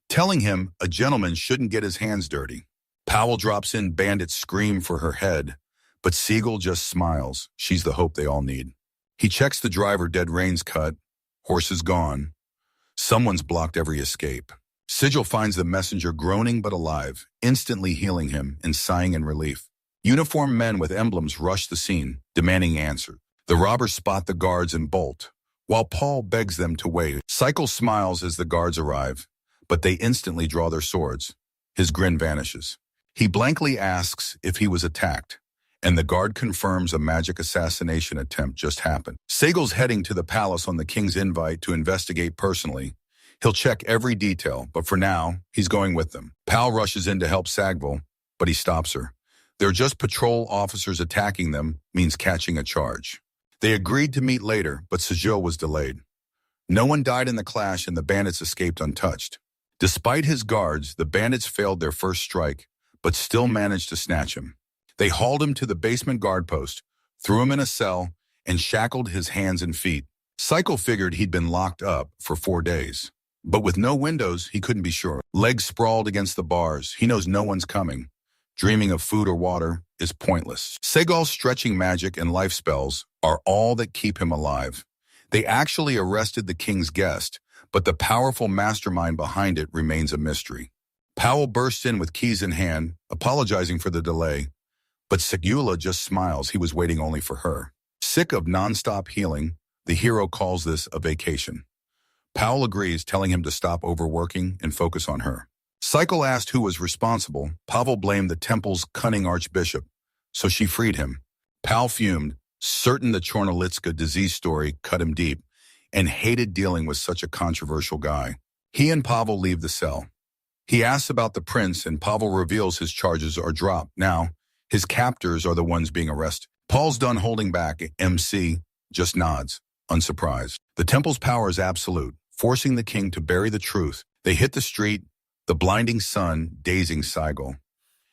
telling him a gentleman shouldn't get his hands dirty. Powell drops in. Bandits scream for her head, but Siegel just smiles. She's the hope they all need. He checks the driver. Dead reins cut, horses gone. Someone's blocked every escape. Sigil finds the messenger groaning but alive, instantly healing him and sighing in relief. Uniformed men with emblems rush the scene, demanding answers. The robbers spot the guards and bolt, while Paul begs them to wait. Cycle smiles as the guards arrive, but they instantly draw their swords. His grin vanishes. He blankly asks if he was attacked, and the guard confirms a magic assassination attempt just happened. Segel's heading to the palace on the king's invite to investigate personally. He'll check every detail, but for now, he's going with them. Pal rushes in to help Sagville, but he stops her. They're just patrol officers. Attacking them means catching a charge. They agreed to meet later, but Sigil was delayed. No one died in the clash and the bandits escaped untouched. Despite his guards, the bandits failed their first strike, but still managed to snatch him. They hauled him to the basement guard post, threw him in a cell, and shackled his hands and feet. Cycle figured he'd been locked up for 4 days. But with no windows, he couldn't be sure. Legs sprawled against the bars, he knows no one's coming. Dreaming of food or water is pointless. Segal's stretching magic and life spells are all that keep him alive. They actually arrested the king's guest, but the powerful mastermind behind it remains a mystery. Powell bursts in with keys in hand, apologizing for the delay, but Segula just smiles. He was waiting only for her. Sick of nonstop healing, the hero calls this a vacation. Powell agrees, telling him to stop overworking and focus on her. Cycle asked who was responsible. Pavel blamed the temple's cunning archbishop, so she freed him. Powell fumed, certain the Chornolitska disease story cut him deep, and hated dealing with such a controversial guy. He and Pavel leave the cell. He asks about the prince, and Pavel reveals his charges are dropped. Now, his captors are the ones being arrested. Paul's done holding back. MC just nods, unsurprised. The temple's power is absolute, forcing the king to bury the truth. They hit the street, the blinding sun dazing Segal.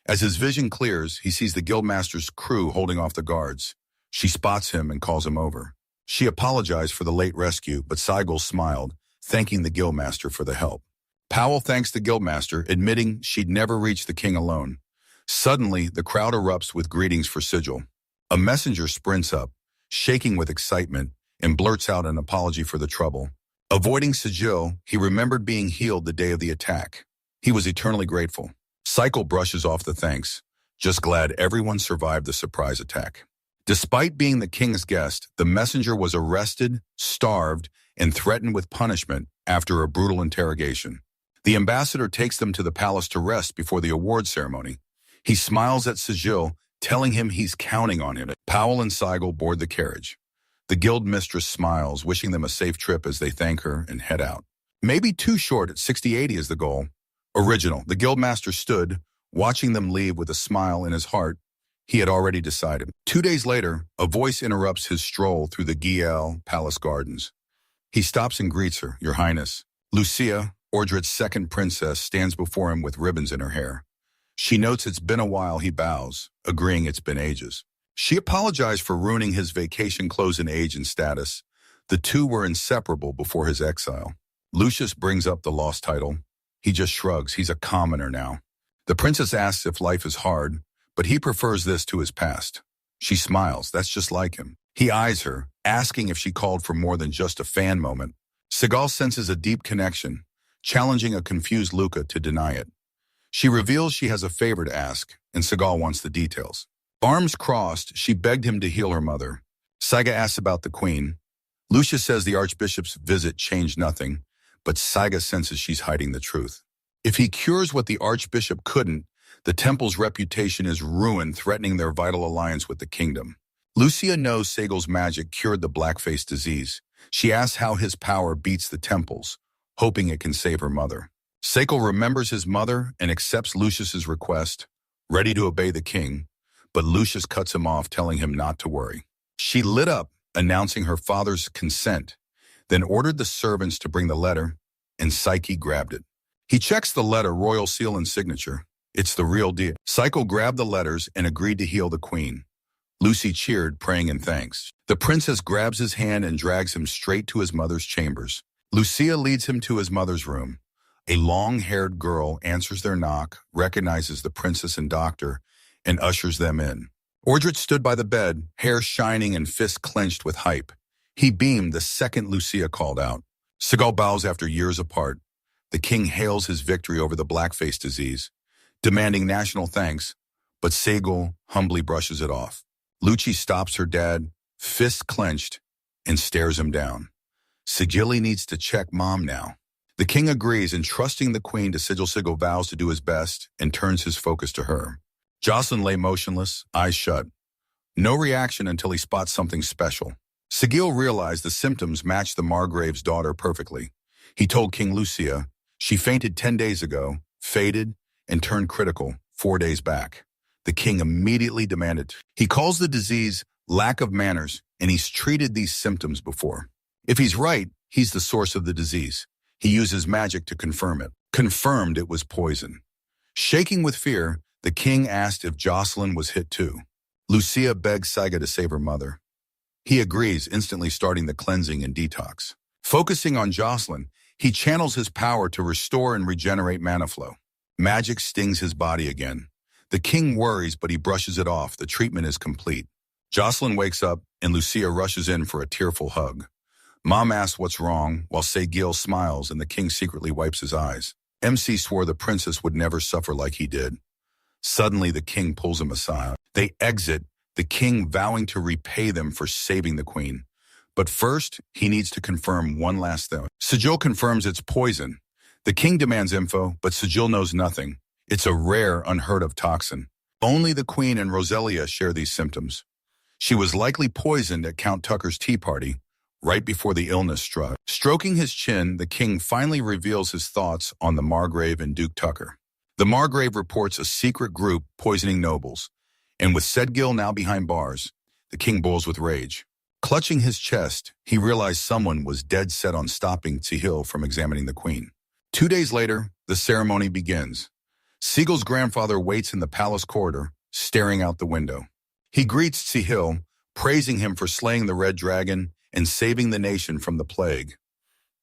As his vision clears, he sees the guildmaster's crew holding off the guards. She spots him and calls him over. She apologized for the late rescue, but Segal smiled, thanking the guildmaster for the help. Powell thanks the guildmaster, admitting she'd never reach the king alone. Suddenly, the crowd erupts with greetings for Sigil. A messenger sprints up, shaking with excitement, and blurts out an apology for the trouble. Avoiding Sigil, he remembered being healed the day of the attack. He was eternally grateful. Cycle brushes off the thanks, just glad everyone survived the surprise attack. Despite being the king's guest, the messenger was arrested, starved, and threatened with punishment after a brutal interrogation. The ambassador takes them to the palace to rest before the award ceremony. He smiles at Sigil, telling him he's counting on him. Powell and Segal board the carriage. The guild mistress smiles, wishing them a safe trip as they thank her and head out. Maybe too short at 60-80 is the goal. Original. The guildmaster stood, watching them leave with a smile in his heart. He had already decided. 2 days later, a voice interrupts his stroll through the Giel Palace gardens. He stops and greets her, Your Highness. Lucia, Ordred's second princess, stands before him with ribbons in her hair. She notes it's been a while. He bows, agreeing it's been ages. She apologized for ruining his vacation clothes in age and status. The two were inseparable before his exile. Lucius brings up the lost title. He just shrugs. He's a commoner now. The princess asks if life is hard, but he prefers this to his past. She smiles. That's just like him. He eyes her, asking if she called for more than just a fan moment. Segal senses a deep connection, challenging a confused Luca to deny it. She reveals she has a favor to ask, and Segal wants the details. Arms crossed, she begged him to heal her mother. Saiga asks about the queen. Lucia says the archbishop's visit changed nothing, but Saiga senses she's hiding the truth. If he cures what the archbishop couldn't, the temple's reputation is ruined, threatening their vital alliance with the kingdom. Lucia knows Segal's magic cured the blackface disease. She asks how his power beats the temple's, hoping it can save her mother. Segal remembers his mother and accepts Lucius's request, ready to obey the king, but Lucius cuts him off, telling him not to worry. She lit up, announcing her father's consent, then ordered the servants to bring the letter, and Psyche grabbed it. He checks the letter, royal seal and signature. It's the real deal. Psycho grabbed the letters and agreed to heal the queen. Lucy cheered, praying in thanks. The princess grabs his hand and drags him straight to his mother's chambers. Lucia leads him to his mother's room. A long-haired girl answers their knock, recognizes the princess and doctor, and ushers them in. Ordred stood by the bed, hair shining and fists clenched with hype. He beamed the second Lucia called out. Segal bows after years apart. The king hails his victory over the blackface disease, demanding national thanks, but Segal humbly brushes it off. Lucci stops her dad, fists clenched, and stares him down. Sigilli needs to check mom now. The king agrees, entrusting the queen to Sigil. Sigil vows to do his best and turns his focus to her. Jocelyn lay motionless, eyes shut. No reaction until he spots something special. Sigil realized the symptoms matched the Margrave's daughter perfectly. He told King Lucia, she fainted 10 days ago, faded, and turned critical 4 days back. The king immediately demanded. He calls the disease lack of manners, and he's treated these symptoms before. If he's right, he's the source of the disease. He uses magic to confirm it. Confirmed it was poison. Shaking with fear, the king asked if Jocelyn was hit too. Lucia begs Saiga to save her mother. He agrees, instantly starting the cleansing and detox. Focusing on Jocelyn, he channels his power to restore and regenerate mana flow. Magic stings his body again. The king worries, but he brushes it off. The treatment is complete. Jocelyn wakes up, and Lucia rushes in for a tearful hug. Mom asks what's wrong, while Segil smiles and the king secretly wipes his eyes. MC swore the princess would never suffer like he did. Suddenly, the king pulls him aside. They exit, the king vowing to repay them for saving the queen. But first, he needs to confirm one last thing. Sigil confirms it's poison. The king demands info, but Sigil knows nothing. It's a rare, unheard-of toxin. Only the queen and Roselia share these symptoms. She was likely poisoned at Count Tucker's tea party, right before the illness struck. Stroking his chin, the king finally reveals his thoughts on the Margrave and Duke Tucker. The Margrave reports a secret group poisoning nobles, and with Sedgil now behind bars, the king boils with rage. Clutching his chest, he realized someone was dead set on stopping Tsihil from examining the queen. 2 days later, the ceremony begins. Siegel's grandfather waits in the palace corridor, staring out the window. He greets Tsihil, praising him for slaying the red dragon and saving the nation from the plague.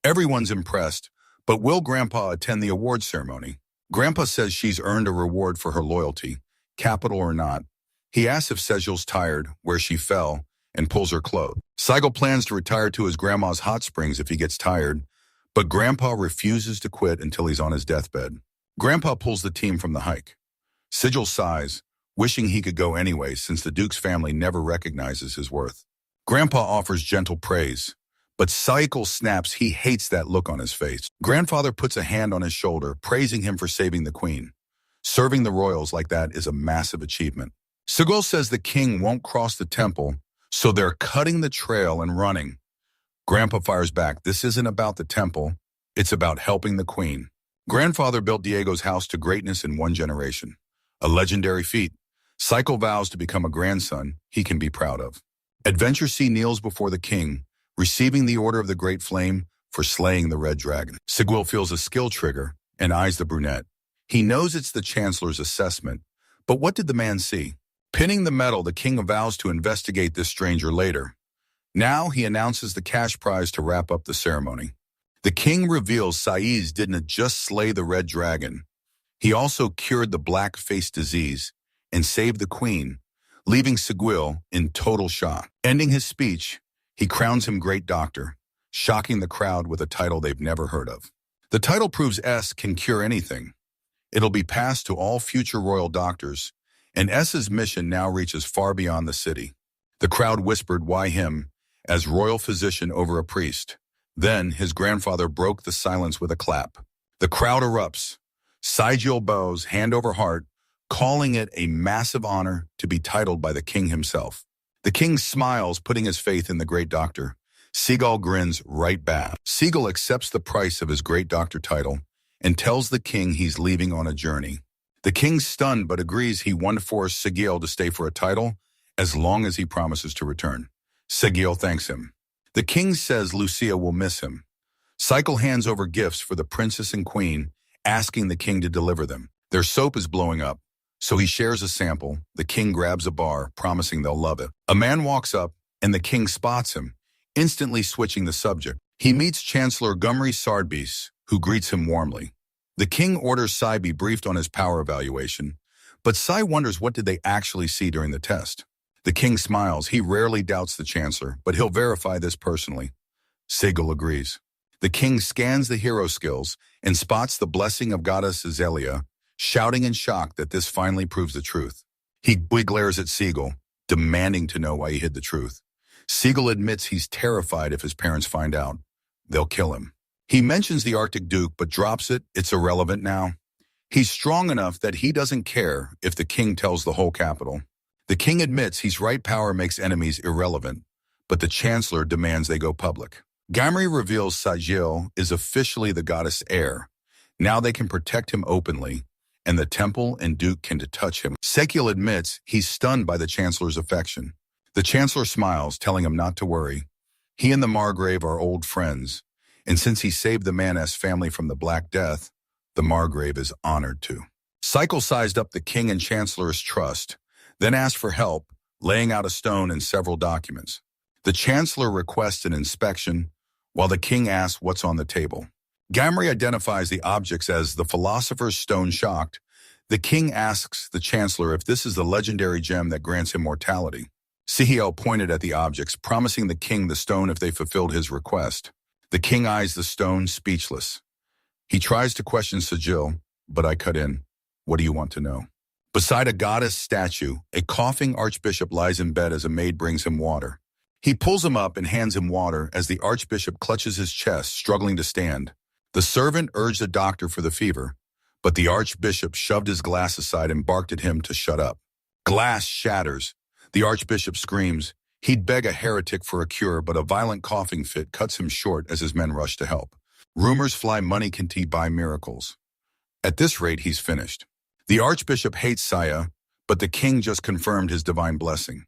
Everyone's impressed, but will Grandpa attend the award ceremony? Grandpa says she's earned a reward for her loyalty, capital or not. He asks if Sejil's tired, where she fell, and pulls her clothes. Sigel plans to retire to his grandma's hot springs if he gets tired, but Grandpa refuses to quit until he's on his deathbed. Grandpa pulls the team from the hike. Sigil sighs, wishing he could go anyway since the Duke's family never recognizes his worth. Grandpa offers gentle praise, but Sigel snaps he hates that look on his face. Grandfather puts a hand on his shoulder, praising him for saving the queen. Serving the royals like that is a massive achievement. Sigil says the king won't cross the temple, so they're cutting the trail and running. Grandpa fires back, this isn't about the temple, it's about helping the queen. Grandfather built Diego's house to greatness in 1 generation. A legendary feat. Sigel vows to become a grandson he can be proud of. Adventure C kneels before the king, receiving the Order of the Great Flame for slaying the red dragon. Sigil feels a skill trigger and eyes the brunette. He knows it's the chancellor's assessment, but what did the man see? Pinning the medal, the king vows to investigate this stranger later. Now he announces the cash prize to wrap up the ceremony. The king reveals Saiz didn't just slay the red dragon. He also cured the black-face disease and saved the queen, leaving Sigil in total shock. Ending his speech, he crowns him Great Doctor, shocking the crowd with a title they've never heard of. The title proves S can cure anything. It'll be passed to all future royal doctors, and S's mission now reaches far beyond the city. The crowd whispered, "Why him?" as royal physician over a priest. Then his grandfather broke the silence with a clap. The crowd erupts. Sigil bows, hand over heart, calling it a massive honor to be titled by the king himself. The king smiles, putting his faith in the Great Doctor. Sigil grins right back. Sigil accepts the price of his Great Doctor title and tells the king he's leaving on a journey. The king's stunned but agrees he won't force Sigil to stay for a title as long as he promises to return. Sigil thanks him. The king says Lucia will miss him. Sigil hands over gifts for the princess and queen, asking the king to deliver them. Their soap is blowing up, so he shares a sample. The king grabs a bar, promising they'll love it. A man walks up, and the king spots him, instantly switching the subject. He meets Chancellor Gumri Sardbis, who greets him warmly. The king orders Sai be briefed on his power evaluation, but Sai wonders what did they actually see during the test. The king smiles. He rarely doubts the chancellor, but he'll verify this personally. Sigil agrees. The king scans the hero skills and spots the blessing of goddess Azelia, shouting in shock that this finally proves the truth. He glares at Sigil, demanding to know why he hid the truth. Sigil admits he's terrified if his parents find out. They'll kill him. He mentions the Arctic Duke, but drops it. It's irrelevant now. He's strong enough that he doesn't care if the king tells the whole capital. The king admits his right power makes enemies irrelevant, but the chancellor demands they go public. Gamri reveals Sigil is officially the goddess heir. Now they can protect him openly, and the temple and duke can touch him. Sekil admits he's stunned by the chancellor's affection. The chancellor smiles, telling him not to worry. He and the Margrave are old friends, and since he saved the Maness family from the Black Death, the Margrave is honored to. Cycle sized up the king and chancellor's trust, then asked for help, laying out a stone and several documents. The chancellor requests an inspection, while the king asks what's on the table. Gamri identifies the objects as the philosopher's stone shocked. The king asks the chancellor if this is the legendary gem that grants immortality. Sihiel pointed at the objects, promising the king the stone if they fulfilled his request. The king eyes the stone, speechless. He tries to question Sigil, but I cut in. What do you want to know? Beside a goddess statue, a coughing archbishop lies in bed as a maid brings him water. He pulls him up and hands him water as the archbishop clutches his chest, struggling to stand. The servant urged a doctor for the fever, but the archbishop shoved his glass aside and barked at him to shut up. Glass shatters. The archbishop screams. He'd beg a heretic for a cure, but a violent coughing fit cuts him short as his men rush to help. Rumors fly money can buy miracles. At this rate, he's finished. The archbishop hates Saya, but the king just confirmed his divine blessing.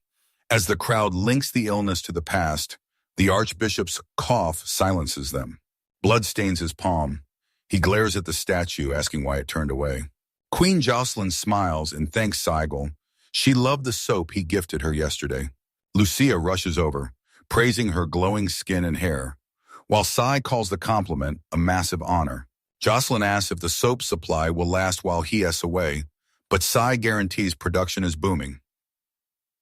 As the crowd links the illness to the past, the archbishop's cough silences them. Blood stains his palm. He glares at the statue, asking why it turned away. Queen Jocelyn smiles and thanks Sigil. She loved the soap he gifted her yesterday. Lucia rushes over, praising her glowing skin and hair, while Sai calls the compliment a massive honor. Jocelyn asks if the soap supply will last while he is away, but Sai guarantees production is booming.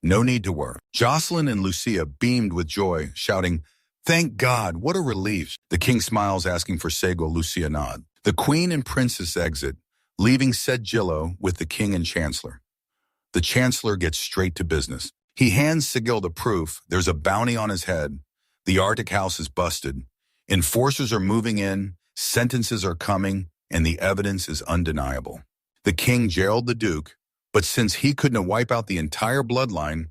No need to worry. Jocelyn and Lucia beamed with joy, shouting, "Thank God, what a relief." The king smiles, asking for Sigil. Lucia nod. The queen and princess exit, leaving Sigillo with the king and chancellor. The chancellor gets straight to business. He hands Sigil the proof. There's a bounty on his head. The Arctic house is busted. Enforcers are moving in, sentences are coming, and the evidence is undeniable. The king jailed the duke, but since he couldn't wipe out the entire bloodline,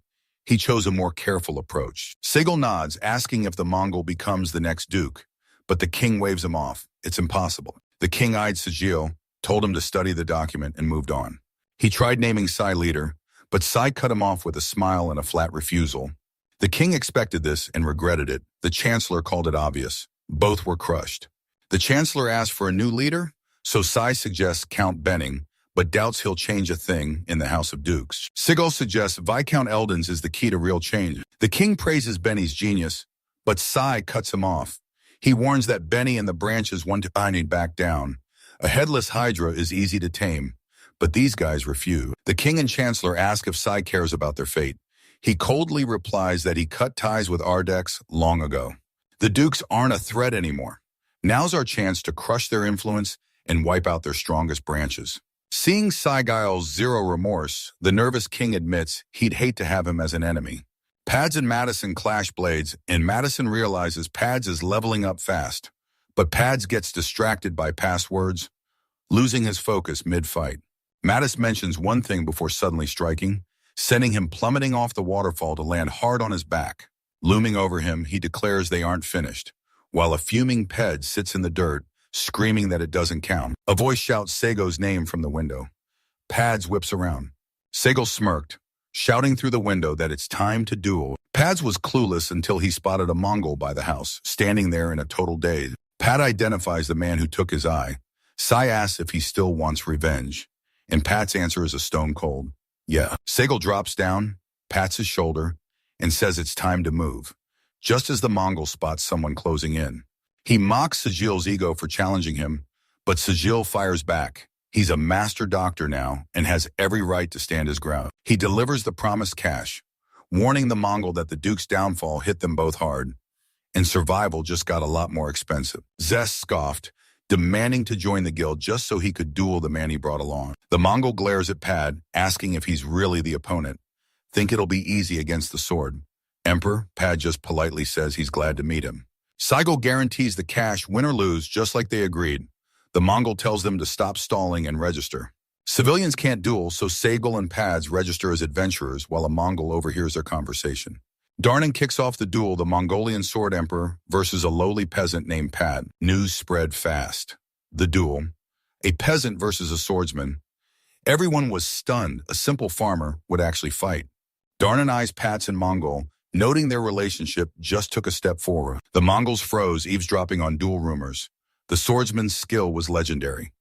he chose a more careful approach. Sigil nods, asking if the Mongol becomes the next duke, but the king waves him off. It's impossible. The king eyed Sigil, told him to study the document, and moved on. He tried naming Sai leader, but Sai cut him off with a smile and a flat refusal. The king expected this and regretted it. The chancellor called it obvious. Both were crushed. The chancellor asked for a new leader, so Sai suggests Count Benning, but doubts he'll change a thing in the House of Dukes. Sigil suggests Viscount Eldons is the key to real change. The king praises Benny's genius, but Sai cuts him off. He warns that Benny and the branches want to back down. A headless hydra is easy to tame, but these guys refuse. The king and chancellor ask if Sai cares about their fate. He coldly replies that he cut ties with Ardex long ago. The dukes aren't a threat anymore. Now's our chance to crush their influence and wipe out their strongest branches. Seeing Sigil's zero remorse, the nervous king admits he'd hate to have him as an enemy. Pads and Madison clash blades, and Madison realizes Pads is leveling up fast. But Pads gets distracted by passwords, losing his focus mid-fight. Mattis mentions one thing before suddenly striking, sending him plummeting off the waterfall to land hard on his back. Looming over him, he declares they aren't finished, while a fuming Ped sits in the dirt, screaming that it doesn't count. A voice shouts Sego's name from the window. Pads whips around. Sego smirked, shouting through the window that it's time to duel. Pads was clueless until he spotted a Mongol by the house, standing there in a total daze. Pad identifies the man who took his eye. Sai asks if he still wants revenge, and Pat's answer is a stone cold, yeah. Sego drops down, pats his shoulder, and says it's time to move, just as the Mongol spots someone closing in. He mocks Sigil's ego for challenging him, but Sigil fires back. He's a master doctor now and has every right to stand his ground. He delivers the promised cash, warning the Mongol that the Duke's downfall hit them both hard, and survival just got a lot more expensive. Zest scoffed, demanding to join the guild just so he could duel the man he brought along. The Mongol glares at Pad, asking if he's really the opponent. Think it'll be easy against the sword. Emperor, Pad just politely says he's glad to meet him. Sigil guarantees the cash, win or lose, just like they agreed. The Mongol tells them to stop stalling and register. Civilians can't duel, so Sigil and Pads register as adventurers while a Mongol overhears their conversation. Darnan kicks off the duel, the Mongolian sword emperor versus a lowly peasant named Pad. News spread fast. The duel. A peasant versus a swordsman. Everyone was stunned. A simple farmer would actually fight. Darnan eyes Pats and Mongol, Noting their relationship just took a step forward. The Mongols froze, eavesdropping on duel rumors. The swordsman's skill was legendary.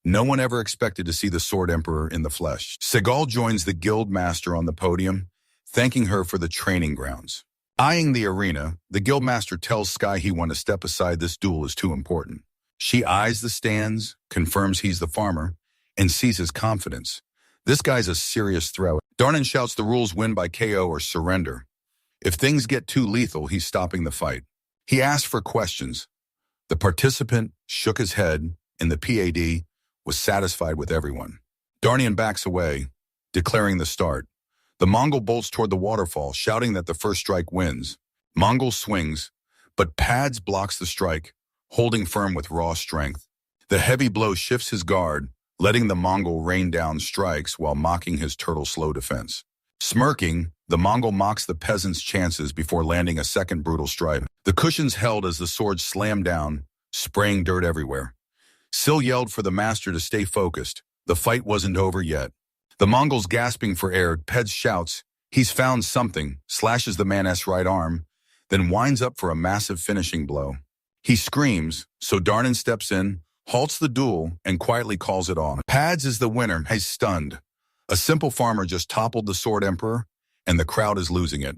No one ever expected to see the Sword Emperor in the flesh. Segal joins the guild master on the podium, thanking her for the training grounds. Eyeing the arena, the guildmaster tells Sky he wants to step aside. This duel is too important. She eyes the stands, confirms he's the farmer, and sees his confidence. This guy's a serious threat. Darnan shouts the rules: win by KO or surrender. If things get too lethal, he's stopping the fight. He asks for questions. The participant shook his head, and the PAD was satisfied with everyone. Darnian backs away, declaring the start. The Mongol bolts toward the waterfall, shouting that the first strike wins. Mongol swings, but Pads blocks the strike, holding firm with raw strength. The heavy blow shifts his guard, letting the Mongol rain down strikes while mocking his turtle slow defense. Smirking, the Mongol mocks the peasant's chances before landing a second brutal strike. The cushions held as the sword slammed down, spraying dirt everywhere. Sil yelled for the master to stay focused. The fight wasn't over yet. The Mongol's gasping for air. Peds shouts, "He's found something," slashes the man's right arm, then winds up for a massive finishing blow. He screams, so Darnan steps in, halts the duel, and quietly calls it on. Pads is the winner. He's stunned. A simple farmer just toppled the Sword Emperor, and the crowd is losing it.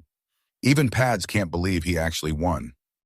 Even Pads can't believe he actually won.